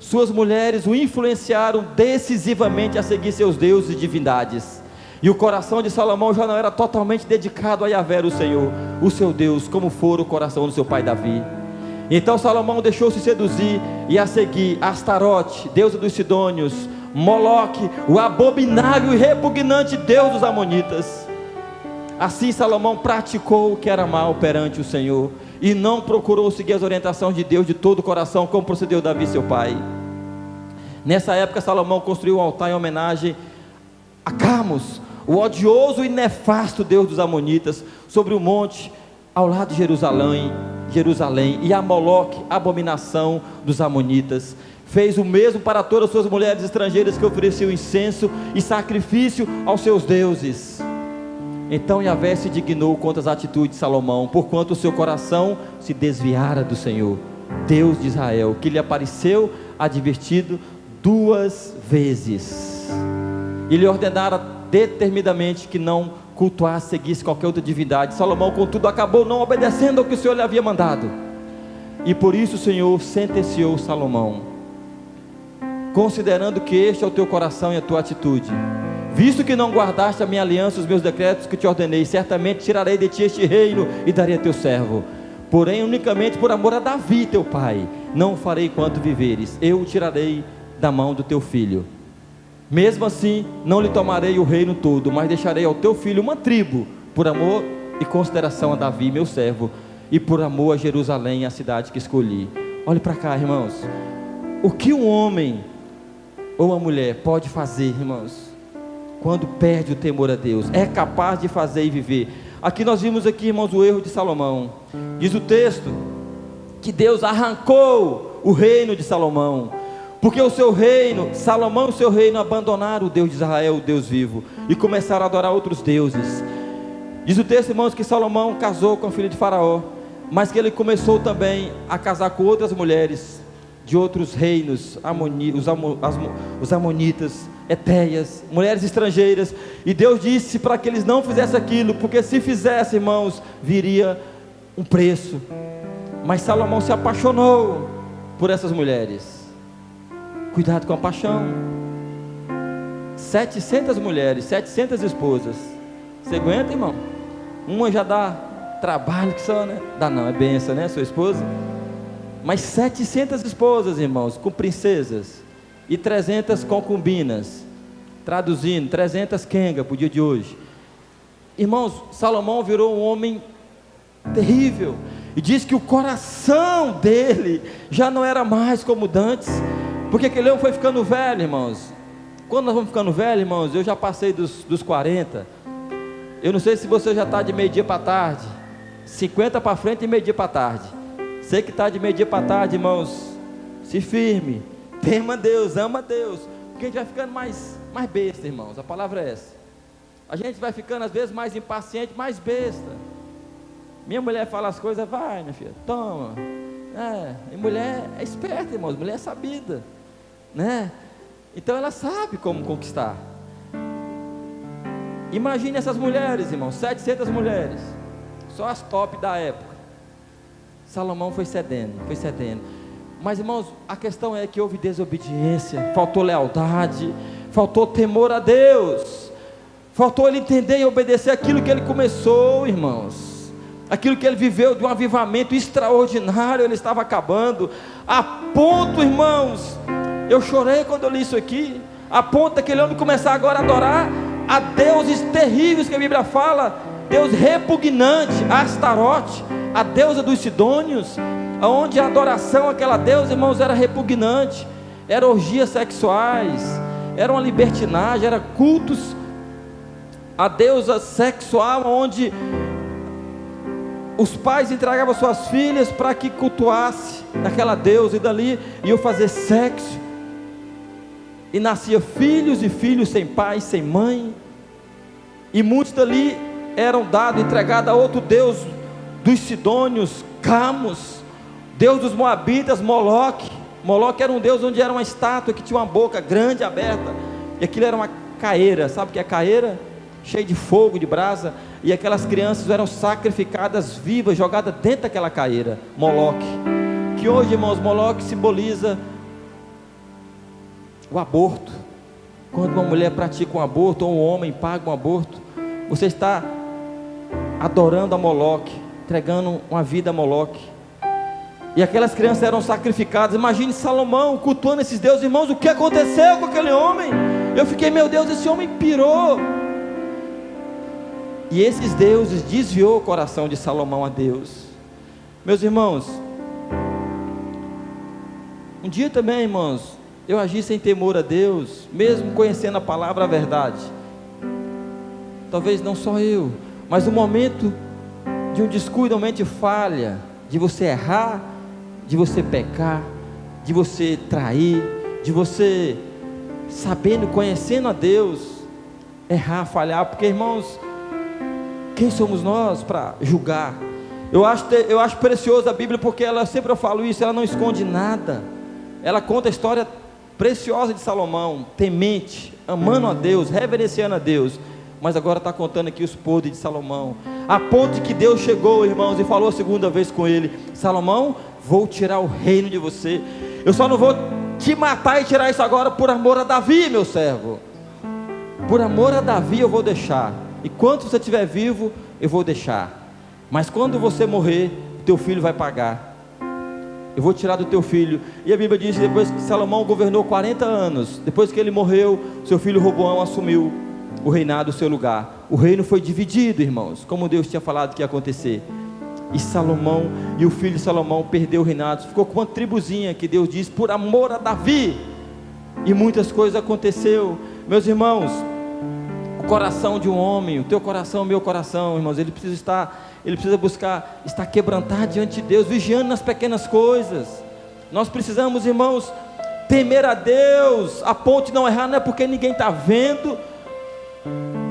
suas mulheres o influenciaram decisivamente a seguir seus deuses e divindades, e o coração de Salomão já não era totalmente dedicado a Yahvé, o Senhor, o seu Deus, como fora o coração do seu pai Davi. Então Salomão deixou-se seduzir e a seguir Astarote, deusa dos Sidônios, Moloque, o abominável e repugnante deus dos Amonitas. Assim Salomão praticou o que era mal perante o Senhor, e não procurou seguir as orientações de Deus de todo o coração, como procedeu Davi seu pai. Nessa época Salomão construiu um altar em homenagem a Camos, o odioso e nefasto deus dos Amonitas, sobre o monte ao lado de Jerusalém, e a Moloque, abominação dos Amonitas. Fez o mesmo para todas as suas mulheres estrangeiras que ofereciam incenso e sacrifício aos seus deuses. Então Yahvé se dignou contra as atitudes de Salomão, porquanto o seu coração se desviara do Senhor, Deus de Israel, que lhe apareceu advertido 2 vezes. E lhe ordenara determinadamente que não cultuasse, seguisse qualquer outra divindade. Salomão, contudo, acabou não obedecendo ao que o Senhor lhe havia mandado. E por isso o Senhor sentenciou Salomão, considerando que este é o teu coração e a tua atitude, visto que não guardaste a minha aliança, os meus decretos que te ordenei, certamente tirarei de ti este reino e darei a teu servo. Porém, unicamente por amor a Davi teu pai, não o farei enquanto viveres. Eu o tirarei da mão do teu filho. Mesmo assim, não lhe tomarei o reino todo, mas deixarei ao teu filho uma tribo, por amor e consideração a Davi meu servo, e por amor a Jerusalém, a cidade que escolhi. Olhe para cá, irmãos. O que um homem ou uma mulher pode fazer, irmãos, quando perde o temor a Deus? É capaz de fazer e viver. Aqui nós vimos aqui, irmãos, o erro de Salomão. Diz o texto que Deus arrancou o reino de Salomão, porque o seu reino, Salomão e o seu reino abandonaram o Deus de Israel, o Deus vivo, e começaram a adorar outros deuses. Diz o texto, irmãos, que Salomão casou com a filha de Faraó, mas que ele começou também a casar com outras mulheres de outros reinos, os amonitas, etéias, mulheres estrangeiras. E Deus disse para que eles não fizessem aquilo, porque se fizessem, irmãos, viria um preço. Mas Salomão se apaixonou por essas mulheres. Cuidado com a paixão. 700 mulheres, 700 esposas. Você aguenta, irmão? Uma já dá trabalho que só, né? Dá não, é benção, né, sua esposa? Mas 700 esposas, irmãos, com princesas, e 300 concubinas, traduzindo, 300 quenga para o dia de hoje. Irmãos, Salomão virou um homem terrível, e diz que o coração dele já não era mais como dantes, porque aquele homem foi ficando velho, irmãos. Quando nós vamos ficando velhos, irmãos, eu já passei dos 40, eu não sei se você já está de meio-dia para tarde, 50 para frente e meio-dia para tarde. Você que está de meio-dia para tarde, irmãos, se firme, tema Deus, ama Deus, porque a gente vai ficando mais besta, irmãos, a palavra é essa. A gente vai ficando às vezes mais impaciente, mais besta. Minha mulher fala as coisas, vai minha filha, toma. E mulher é esperta, irmãos, mulher é sabida, né? Então ela sabe como conquistar. Imagine essas mulheres, irmãos, 700 mulheres, só as top da época. Salomão foi cedendo. Mas, irmãos, a questão é que houve desobediência, faltou lealdade, faltou temor a Deus, faltou ele entender e obedecer aquilo que ele começou, irmãos, aquilo que ele viveu de um avivamento extraordinário. Ele estava acabando, a ponto, irmãos, eu chorei quando eu li isso aqui, a ponto daquele homem começar agora a adorar a deuses terríveis que a Bíblia fala, Deus repugnante, Astarote, a deusa dos Sidônios, onde a adoração àquela deusa, irmãos, era repugnante, eram orgias sexuais, era uma libertinagem, era cultos a deusa sexual, onde os pais entregavam suas filhas para que cultuasse aquela deusa, e dali iam fazer sexo, e nascia filhos e filhos sem pai, sem mãe, e muitos dali eram dados, entregados a outro deus dos Sidônios, Camos, deus dos Moabitas, Moloque. Moloque era um deus onde era uma estátua que tinha uma boca grande aberta, e aquilo era uma caeira. Sabe o que é caeira? Cheio de fogo, de brasa, e aquelas crianças eram sacrificadas vivas, jogadas dentro daquela caeira. Moloque, que hoje, irmãos, Moloque simboliza o aborto. Quando uma mulher pratica um aborto, ou um homem paga um aborto, você está adorando a Moloque, entregando uma vida a Moloque. E aquelas crianças eram sacrificadas. Imagine Salomão cultuando esses deuses, irmãos. O que aconteceu com aquele homem? Eu fiquei, meu Deus, esse homem pirou. E esses deuses desviou o coração de Salomão a Deus. Meus irmãos, um dia também, irmãos, eu agi sem temor a Deus, mesmo conhecendo a palavra, a verdade. Talvez não só eu, mas no momento de um descuido, uma mente falha, de você errar, de você pecar, de você trair, de você sabendo, conhecendo a Deus, errar, falhar, porque, irmãos, quem somos nós para julgar? Eu acho precioso a Bíblia, porque ela, sempre eu falo isso, ela não esconde nada, ela conta a história preciosa de Salomão, temente, amando a Deus, reverenciando a Deus. Mas agora está contando aqui os podres de Salomão, a ponto de que Deus chegou, irmãos, e falou a segunda vez com ele: Salomão, vou tirar o reino de você. Eu só não vou te matar e tirar isso agora por amor a Davi, meu servo. Por amor a Davi eu vou deixar. Enquanto você estiver vivo, eu vou deixar. Mas quando você morrer, teu filho vai pagar. Eu vou tirar do teu filho. E a Bíblia diz que depois que Salomão governou 40 anos, depois que ele morreu, seu filho Roboão assumiu o reinado do seu lugar. O reino foi dividido, irmãos, como Deus tinha falado que ia acontecer. E Salomão e o filho de Salomão perdeu o reinado. Ficou com uma tribuzinha que Deus diz: por amor a Davi. E muitas coisas aconteceu. Meus irmãos, o coração de um homem, o teu coração, o meu coração, irmãos, ele precisa buscar estar quebrantado diante de Deus, vigiando nas pequenas coisas. Nós precisamos, irmãos, temer a Deus, a ponto de não errar. Não é porque ninguém está vendo,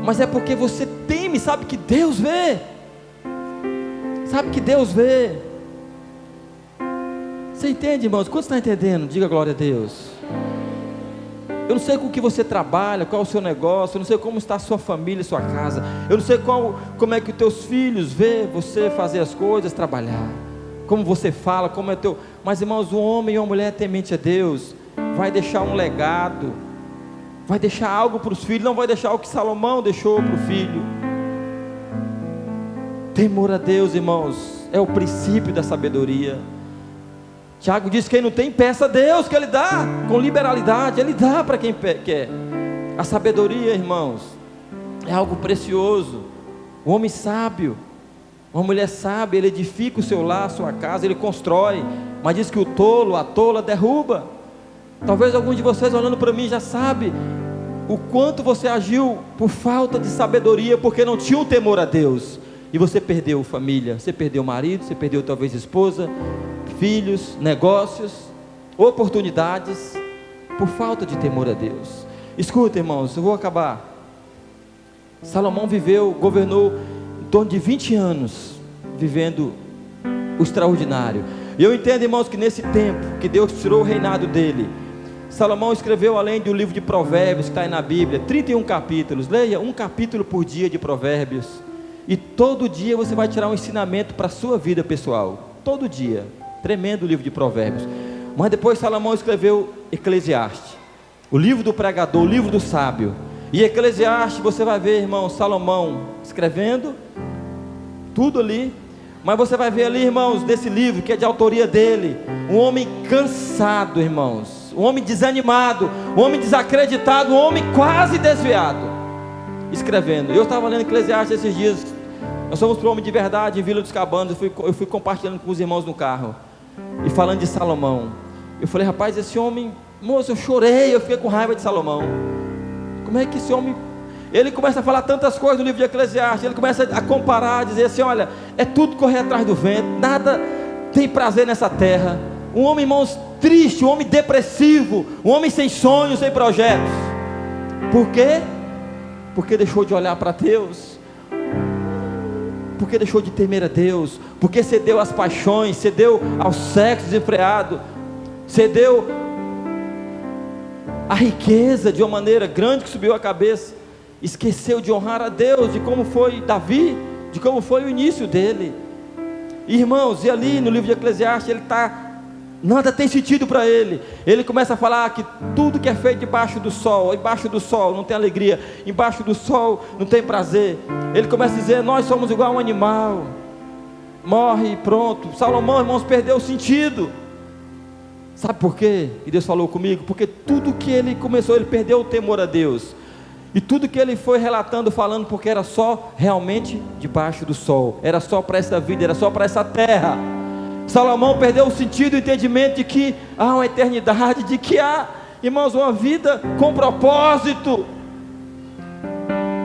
mas é porque você teme, sabe que Deus vê. Sabe que Deus vê. Você entende, irmãos? Quantos estão entendendo? Diga glória a Deus. Eu não sei com o que você trabalha, qual é o seu negócio, eu não sei como está a sua família, sua casa, eu não sei como é que os teus filhos vê você fazer as coisas, trabalhar, como você fala, como é teu... Mas, irmãos, um homem e uma mulher temente a Deus vai deixar um legado, vai deixar algo para os filhos, não vai deixar o que Salomão deixou para o filho. Temor a Deus, irmãos, é o princípio da sabedoria. Tiago diz: quem não tem, peça a Deus, que Ele dá com liberalidade. Ele dá para quem quer. A sabedoria, irmãos, é algo precioso. O homem sábio, uma mulher sábia, ele edifica o seu lar, a sua casa, ele constrói. Mas diz que o tolo, a tola derruba. Talvez algum de vocês olhando para mim já sabe o quanto você agiu por falta de sabedoria, porque não tinha um temor a Deus. E você perdeu família, você perdeu marido, você perdeu talvez esposa, filhos, negócios, oportunidades, por falta de temor a Deus. Escuta, irmãos, eu vou acabar. Salomão governou em torno de 20 anos, vivendo o extraordinário. E eu entendo, irmãos, que nesse tempo que Deus tirou o reinado dele, Salomão escreveu, além do livro de Provérbios, que está aí na Bíblia, 31 capítulos. Leia um capítulo por dia de Provérbios, e todo dia você vai tirar um ensinamento para a sua vida pessoal. Todo dia. Tremendo o livro de Provérbios. Mas depois Salomão escreveu Eclesiastes, o livro do pregador, o livro do sábio. E Eclesiastes, você vai ver, irmão, Salomão escrevendo tudo ali. Mas você vai ver ali, irmãos, desse livro que é de autoria dele, um homem cansado, irmãos, um homem desanimado, um homem desacreditado, um homem quase desviado, escrevendo. Eu estava lendo Eclesiastes esses dias. Nós somos para o Homem de Verdade em Vila dos Cabanos. Eu fui compartilhando com os irmãos no carro e falando de Salomão. Eu falei: rapaz, esse homem, moço, eu chorei, eu fiquei com raiva de Salomão. Como é que esse homem... Ele começa a falar tantas coisas no livro de Eclesiastes, ele começa a comparar, a dizer assim: olha, é tudo correr atrás do vento, nada tem prazer nessa terra. Um homem, irmãos, triste, um homem depressivo, um homem sem sonhos, sem projetos. Por quê? Porque deixou de olhar para Deus, porque deixou de temer a Deus, porque cedeu às paixões, cedeu ao sexo desenfreado, cedeu à riqueza de uma maneira grande que subiu a cabeça, esqueceu de honrar a Deus, de como foi Davi, de como foi o início dele. Irmãos, e ali no livro de Eclesiastes, nada tem sentido para ele. Ele começa a falar que tudo que é feito embaixo do sol não tem alegria, embaixo do sol não tem prazer. Ele começa a dizer: nós somos igual a um animal, morre e pronto. Salomão, irmãos, perdeu o sentido. Sabe por quê? E Deus falou comigo: porque tudo que ele começou, ele perdeu o temor a Deus. E tudo que ele foi relatando, falando, porque era só realmente debaixo do sol, era só para essa vida, era só para essa terra. Salomão perdeu o sentido e o entendimento de que há uma eternidade, de que há, irmãos, uma vida com propósito.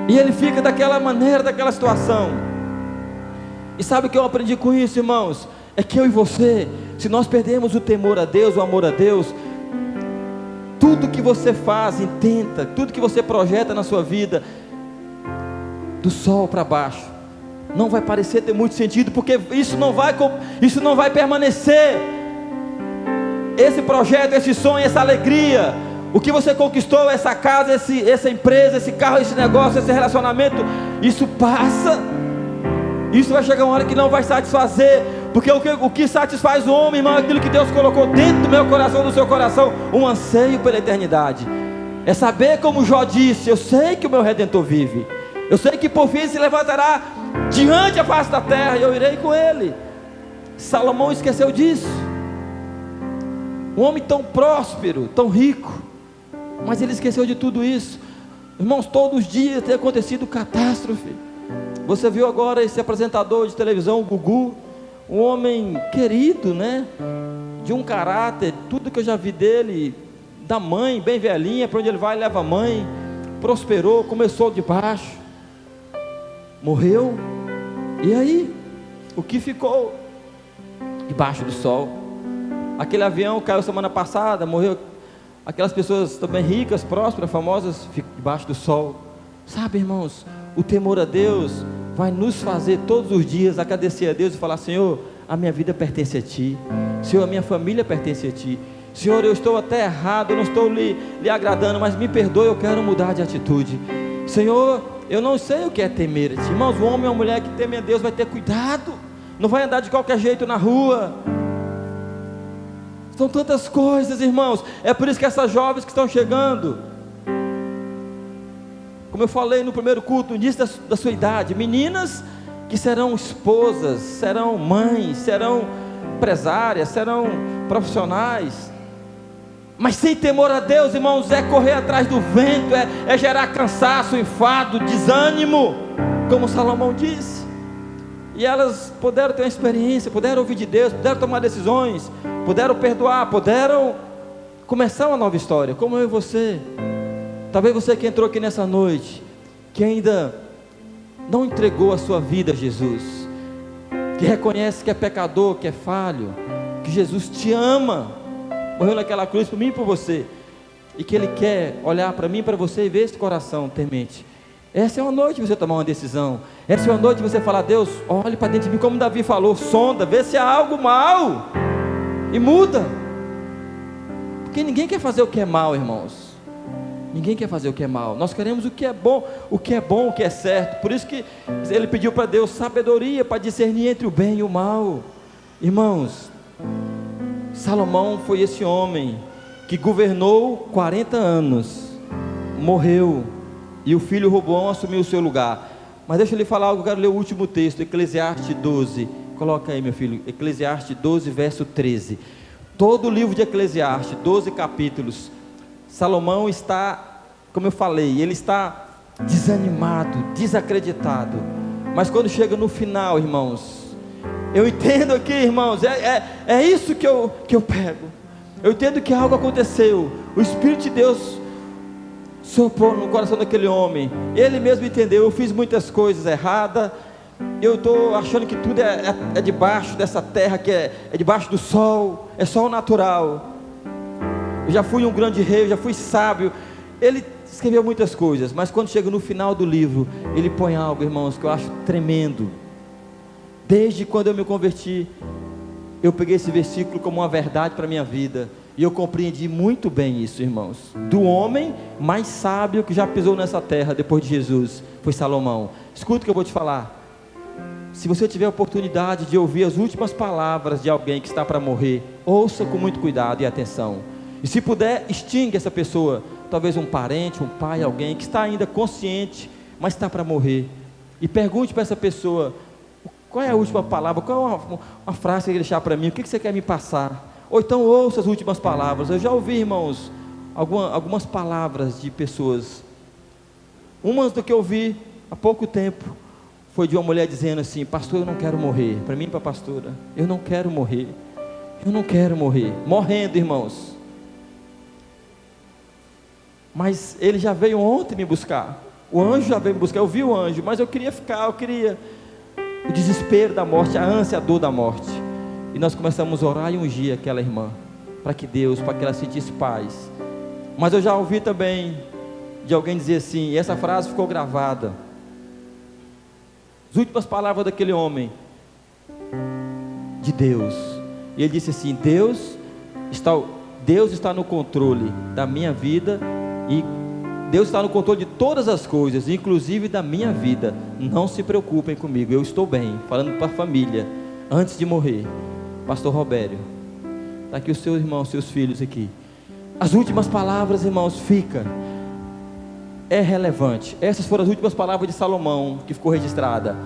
E ele fica daquela maneira, daquela situação. E sabe o que eu aprendi com isso, irmãos? É que eu e você, se nós perdemos o temor a Deus, o amor a Deus, tudo que você faz, intenta, tudo que você projeta na sua vida, do sol para baixo, não vai parecer ter muito sentido, porque isso não vai permanecer. Esse projeto, esse sonho, essa alegria, O que você conquistou, essa casa, essa empresa, esse carro, esse negócio, esse relacionamento, isso passa. Isso vai chegar uma hora que não vai satisfazer, porque o que satisfaz o homem, irmão, é aquilo que Deus colocou dentro do meu coração, do seu coração, um anseio pela eternidade. É saber, como Jó disse: eu sei que o meu Redentor vive, eu sei que por fim se levantará diante da face da terra, e eu irei com ele. Salomão esqueceu disso. Um homem tão próspero, tão rico, mas ele esqueceu de tudo isso. Irmãos, todos os dias tem acontecido catástrofe. Você viu agora esse apresentador de televisão, o Gugu, um homem querido, né? De um caráter, tudo que eu já vi dele, da mãe, bem velhinha, para onde ele vai, leva a mãe. Prosperou, começou de baixo, morreu. E aí, o que ficou? Debaixo do sol. Aquele avião caiu semana passada, morreu. Aquelas pessoas também ricas, prósperas, famosas, ficam debaixo do sol. Sabe, irmãos, o temor a Deus vai nos fazer todos os dias agradecer a Deus e falar: Senhor, a minha vida pertence a Ti. Senhor, a minha família pertence a Ti. Senhor, eu estou até errado, eu não estou lhe agradando, mas me perdoe, eu quero mudar de atitude. Senhor, eu não sei o que é temer a Ti. Irmãos, o homem ou a mulher que teme a Deus vai ter cuidado, não vai andar de qualquer jeito na rua. São tantas coisas, irmãos. É por isso que essas jovens que estão chegando, como eu falei no primeiro culto, no início da sua idade, meninas que serão esposas, serão mães, serão empresárias, serão profissionais, mas sem temor a Deus, irmãos, é correr atrás do vento, é gerar cansaço, enfado, desânimo, como Salomão disse. E elas puderam ter uma experiência, puderam ouvir de Deus, puderam tomar decisões, puderam perdoar, puderam começar uma nova história, como eu e você. Talvez você que entrou aqui nessa noite, que ainda não entregou a sua vida a Jesus, que reconhece que é pecador, que é falho, que Jesus te ama, morreu naquela cruz por mim e por você, e que Ele quer olhar para mim e para você e ver esse coração temente. Essa é uma noite de você tomar uma decisão. Essa é uma noite de você falar: Deus, olhe para dentro de mim, como Davi falou, sonda, vê se há algo mal e muda. Porque ninguém quer fazer o que é mal, irmãos. Ninguém quer fazer o que é mal. Nós queremos o que é bom, o que é bom, o que é certo. Por isso que ele pediu para Deus sabedoria para discernir entre o bem e o mal. Irmãos, Salomão foi esse homem que governou 40 anos, morreu, e o filho Roboão assumiu o seu lugar. Mas deixa eu lhe falar algo, eu quero ler o último texto, Eclesiastes 12, coloca aí, meu filho, Eclesiastes 12, verso 13. Todo o livro de Eclesiastes, 12 capítulos, Salomão está, como eu falei, ele está desanimado, desacreditado, mas quando chega no final, irmãos, eu entendo aqui, irmãos, é isso que eu pego. Eu entendo que algo aconteceu, o Espírito de Deus soprou no coração daquele homem, ele mesmo entendeu: eu fiz muitas coisas erradas, eu estou achando que tudo é debaixo dessa terra, que é debaixo do sol, é sol natural. Eu já fui um grande rei, eu já fui sábio. Ele escreveu muitas coisas, mas quando chega no final do livro, ele põe algo, irmãos, que eu acho tremendo. Desde quando eu me converti, eu peguei esse versículo como uma verdade para a minha vida, e eu compreendi muito bem isso, irmãos. Do homem mais sábio que já pisou nessa terra depois de Jesus, foi Salomão. Escuta o que eu vou te falar. Se você tiver a oportunidade de ouvir as últimas palavras de alguém que está para morrer, ouça com muito cuidado e atenção. E se puder, extingue essa pessoa. Talvez um parente, um pai, alguém que está ainda consciente, mas está para morrer. E pergunte para essa pessoa: qual é a última palavra? Qual é uma frase que você quer deixar para mim? O que você quer me passar? Ou então ouça as últimas palavras. Eu já ouvi, irmãos, algumas palavras de pessoas. Umas do que eu ouvi há pouco tempo foi de uma mulher dizendo assim: pastor, eu não quero morrer. Para mim e para a pastora, eu não quero morrer. Eu não quero morrer. Morrendo, irmãos. Mas ele já veio ontem me buscar. O anjo já veio me buscar. Eu vi o anjo, mas eu queria ficar, o desespero da morte, a ânsia, a dor da morte. E nós começamos a orar e ungir aquela irmã, para que ela sentisse paz. Mas eu já ouvi também de alguém dizer assim, e essa frase ficou gravada: as últimas palavras daquele homem, de Deus. E ele disse assim: Deus está Deus está no controle da minha vida, e Deus está no controle de todas as coisas, inclusive da minha vida. Não se preocupem comigo, eu estou bem. Falando para a família, antes de morrer. Pastor Robério, está aqui os seus irmãos, seus filhos aqui. As últimas palavras, irmãos, é relevante. Essas foram as últimas palavras de Salomão, que ficou registrada.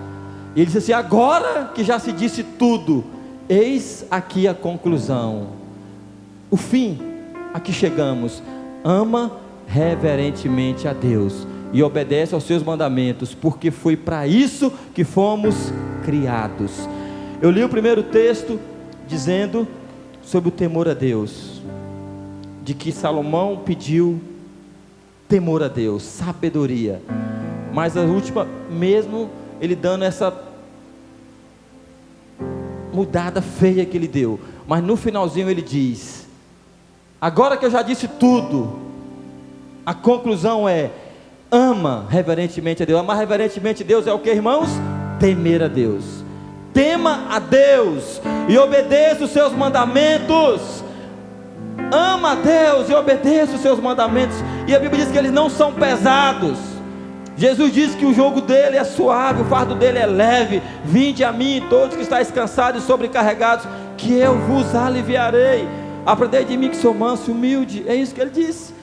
E ele disse assim: agora que já se disse tudo, eis aqui a conclusão, o fim a que chegamos. Ama reverentemente a Deus e obedece aos seus mandamentos, porque foi para isso que fomos criados. Eu li o primeiro texto dizendo sobre o temor a Deus, de que Salomão pediu temor a Deus, sabedoria. Mas a última, mesmo ele dando essa mudada feia que ele deu, mas no finalzinho ele diz: agora que eu já disse tudo, a conclusão é: ama reverentemente a Deus. Amar reverentemente a Deus é o que, irmãos? Temer a Deus. Tema a Deus e obedeça os seus mandamentos. Ama a Deus e obedeça os seus mandamentos. E a Bíblia diz que eles não são pesados. Jesus disse que o jugo dele é suave, o fardo dele é leve. Vinde a mim todos que estáis cansados e sobrecarregados, que eu vos aliviarei. Aprendei de mim que sou manso e humilde. É isso que ele disse.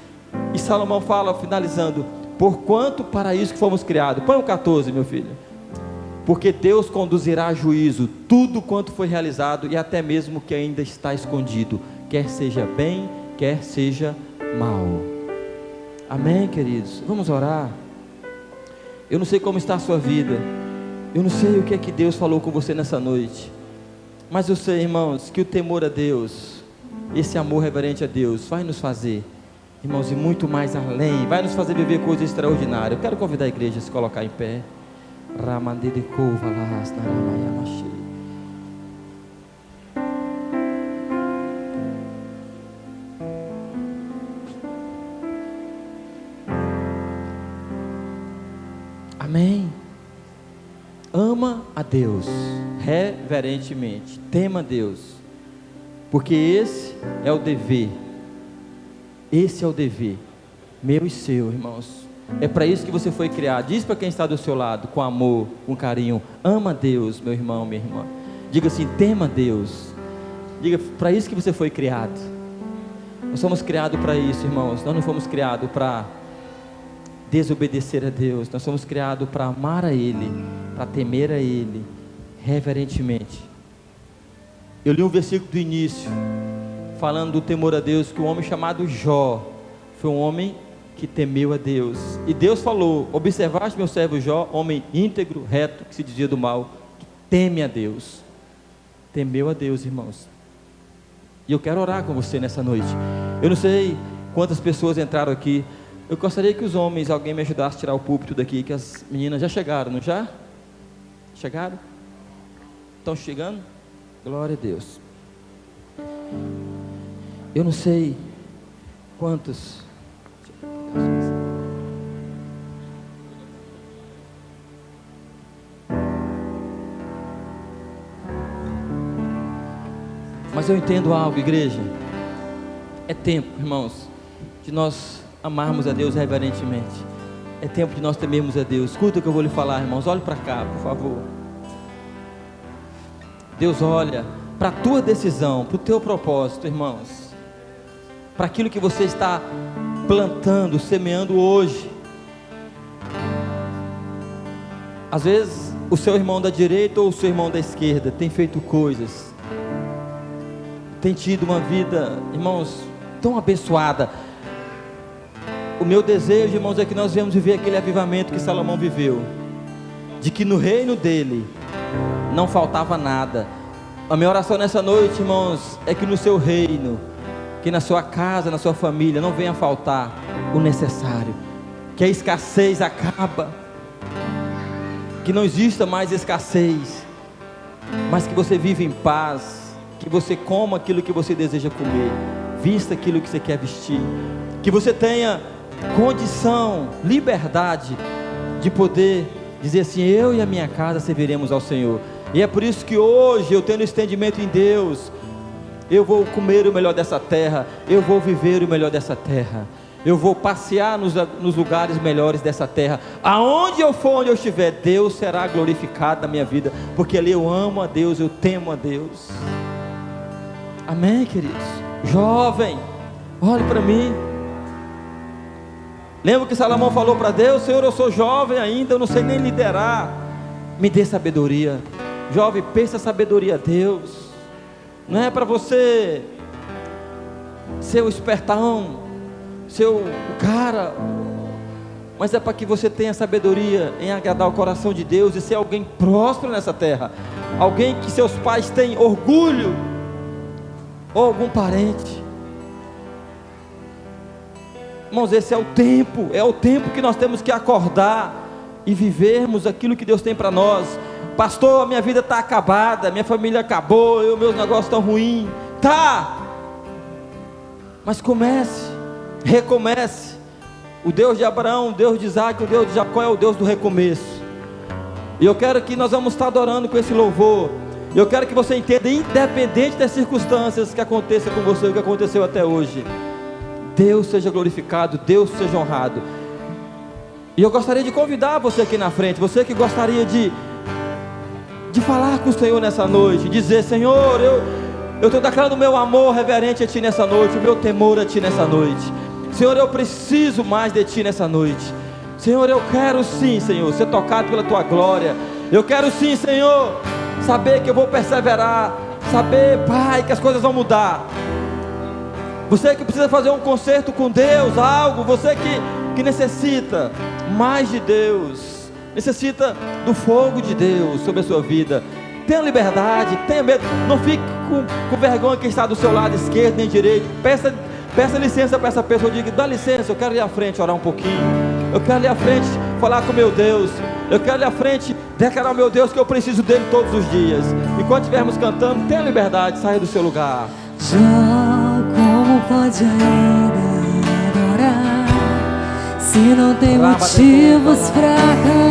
E Salomão fala, finalizando: porquanto para isso que fomos criados. Põe o 14, meu filho. Porque Deus conduzirá a juízo tudo quanto foi realizado, e até mesmo o que ainda está escondido, quer seja bem, quer seja mal. Amém, queridos? Vamos orar. Eu não sei como está a sua vida, eu não sei o que é que Deus falou com você nessa noite, mas eu sei, irmãos, que o temor a Deus, esse amor reverente a Deus, vai nos fazer, irmãos, e muito mais além, vai nos fazer viver coisas extraordinárias. Eu quero convidar a igreja a se colocar em pé. Amém. Ama a Deus reverentemente, tema a Deus, porque esse é o dever, meu e seu, irmãos. É para isso que você foi criado. Diz para quem está do seu lado, com amor, com carinho: ama a Deus, meu irmão, minha irmã. Diga assim: tema a Deus. Diga: para isso que você foi criado. Nós somos criados para isso, irmãos. Nós não fomos criados para desobedecer a Deus. Nós somos criados para amar a Ele, para temer a Ele reverentemente. Eu li um versículo do início, falando do temor a Deus, que um homem chamado Jó foi um homem que temeu a Deus. E Deus falou: observaste meu servo Jó, homem íntegro, reto, que se desvia do mal, que teme a Deus. Temeu a Deus, irmãos. E eu quero orar com você nessa noite. Eu não sei quantas pessoas entraram aqui. Eu gostaria que os homens, alguém me ajudasse a tirar o púlpito daqui, que as meninas já chegaram, não já? Chegaram? Estão chegando? Glória a Deus. Eu não sei quantos. Mas eu entendo algo, igreja. É tempo, irmãos, de nós amarmos a Deus reverentemente. É tempo de nós temermos a Deus. Escuta o que eu vou lhe falar, irmãos. Olhe para cá, por favor. Deus olha para a tua decisão, para o teu propósito, irmãos, para aquilo que você está plantando, semeando hoje. Às vezes o seu irmão da direita ou o seu irmão da esquerda tem feito coisas, tem tido uma vida, irmãos, tão abençoada. O meu desejo, irmãos, é que nós venhamos viver aquele avivamento que Salomão viveu, de que no reino dele não faltava nada. A minha oração nessa noite, irmãos, é que no seu reino, que na sua casa, na sua família, não venha faltar o necessário, que a escassez acaba, que não exista mais escassez, mas que você viva em paz, que você coma aquilo que você deseja comer, vista aquilo que você quer vestir, que você tenha condição, liberdade de poder dizer assim: eu e a minha casa serviremos ao Senhor. E é por isso que hoje eu tenho entendimento em Deus. eu vou comer o melhor dessa terra, eu vou viver o melhor dessa terra, eu vou passear nos lugares melhores dessa terra. Aonde eu for, onde eu estiver, Deus será glorificado na minha vida, porque ali eu amo a Deus, eu temo a Deus. Amém, queridos? Jovem, olhe para mim. Lembra que Salomão falou para Deus: Senhor, eu sou jovem ainda, eu não sei nem liderar, me dê sabedoria. Jovem, peça sabedoria a Deus. Não é para você ser o espertão, ser o cara, mas é para que você tenha sabedoria em agradar o coração de Deus e ser alguém próspero nessa terra, alguém que seus pais têm orgulho, ou algum parente. Irmãos, esse é o tempo que nós temos que acordar e vivermos aquilo que Deus tem para nós. Pastor, minha vida está acabada, minha família acabou, meus negócios estão ruins. Tá, mas comece, recomece. O Deus de Abraão, o Deus de Isaac, o Deus de Jacó é o Deus do recomeço. E eu quero que nós vamos estar adorando com esse louvor. E eu quero que você entenda, independente das circunstâncias que aconteça com você, o que aconteceu até hoje, Deus seja glorificado, Deus seja honrado. E eu gostaria de convidar você aqui na frente, você que gostaria de falar com o Senhor nessa noite, dizer: Senhor, eu estou declarando o meu amor reverente a Ti nessa noite, o meu temor a Ti nessa noite. Senhor, eu preciso mais de Ti nessa noite. Senhor, eu quero sim, Senhor, ser tocado pela Tua glória. Eu quero sim, Senhor, saber que eu vou perseverar, saber, Pai, que as coisas vão mudar. Você que precisa fazer um concerto com Deus, algo, você que necessita mais de Deus, necessita do fogo de Deus sobre a sua vida, tenha liberdade, tenha medo, não fique com vergonha quem está do seu lado esquerdo nem direito. Peça licença para essa pessoa, diga: dá licença, eu quero ir à frente orar um pouquinho, eu quero ir à frente falar com meu Deus, eu quero ir à frente declarar ao meu Deus que eu preciso dele todos os dias. Enquanto estivermos cantando, tenha liberdade, saia do seu lugar. Já como pode ainda adorar, se não tem motivos pra cantar?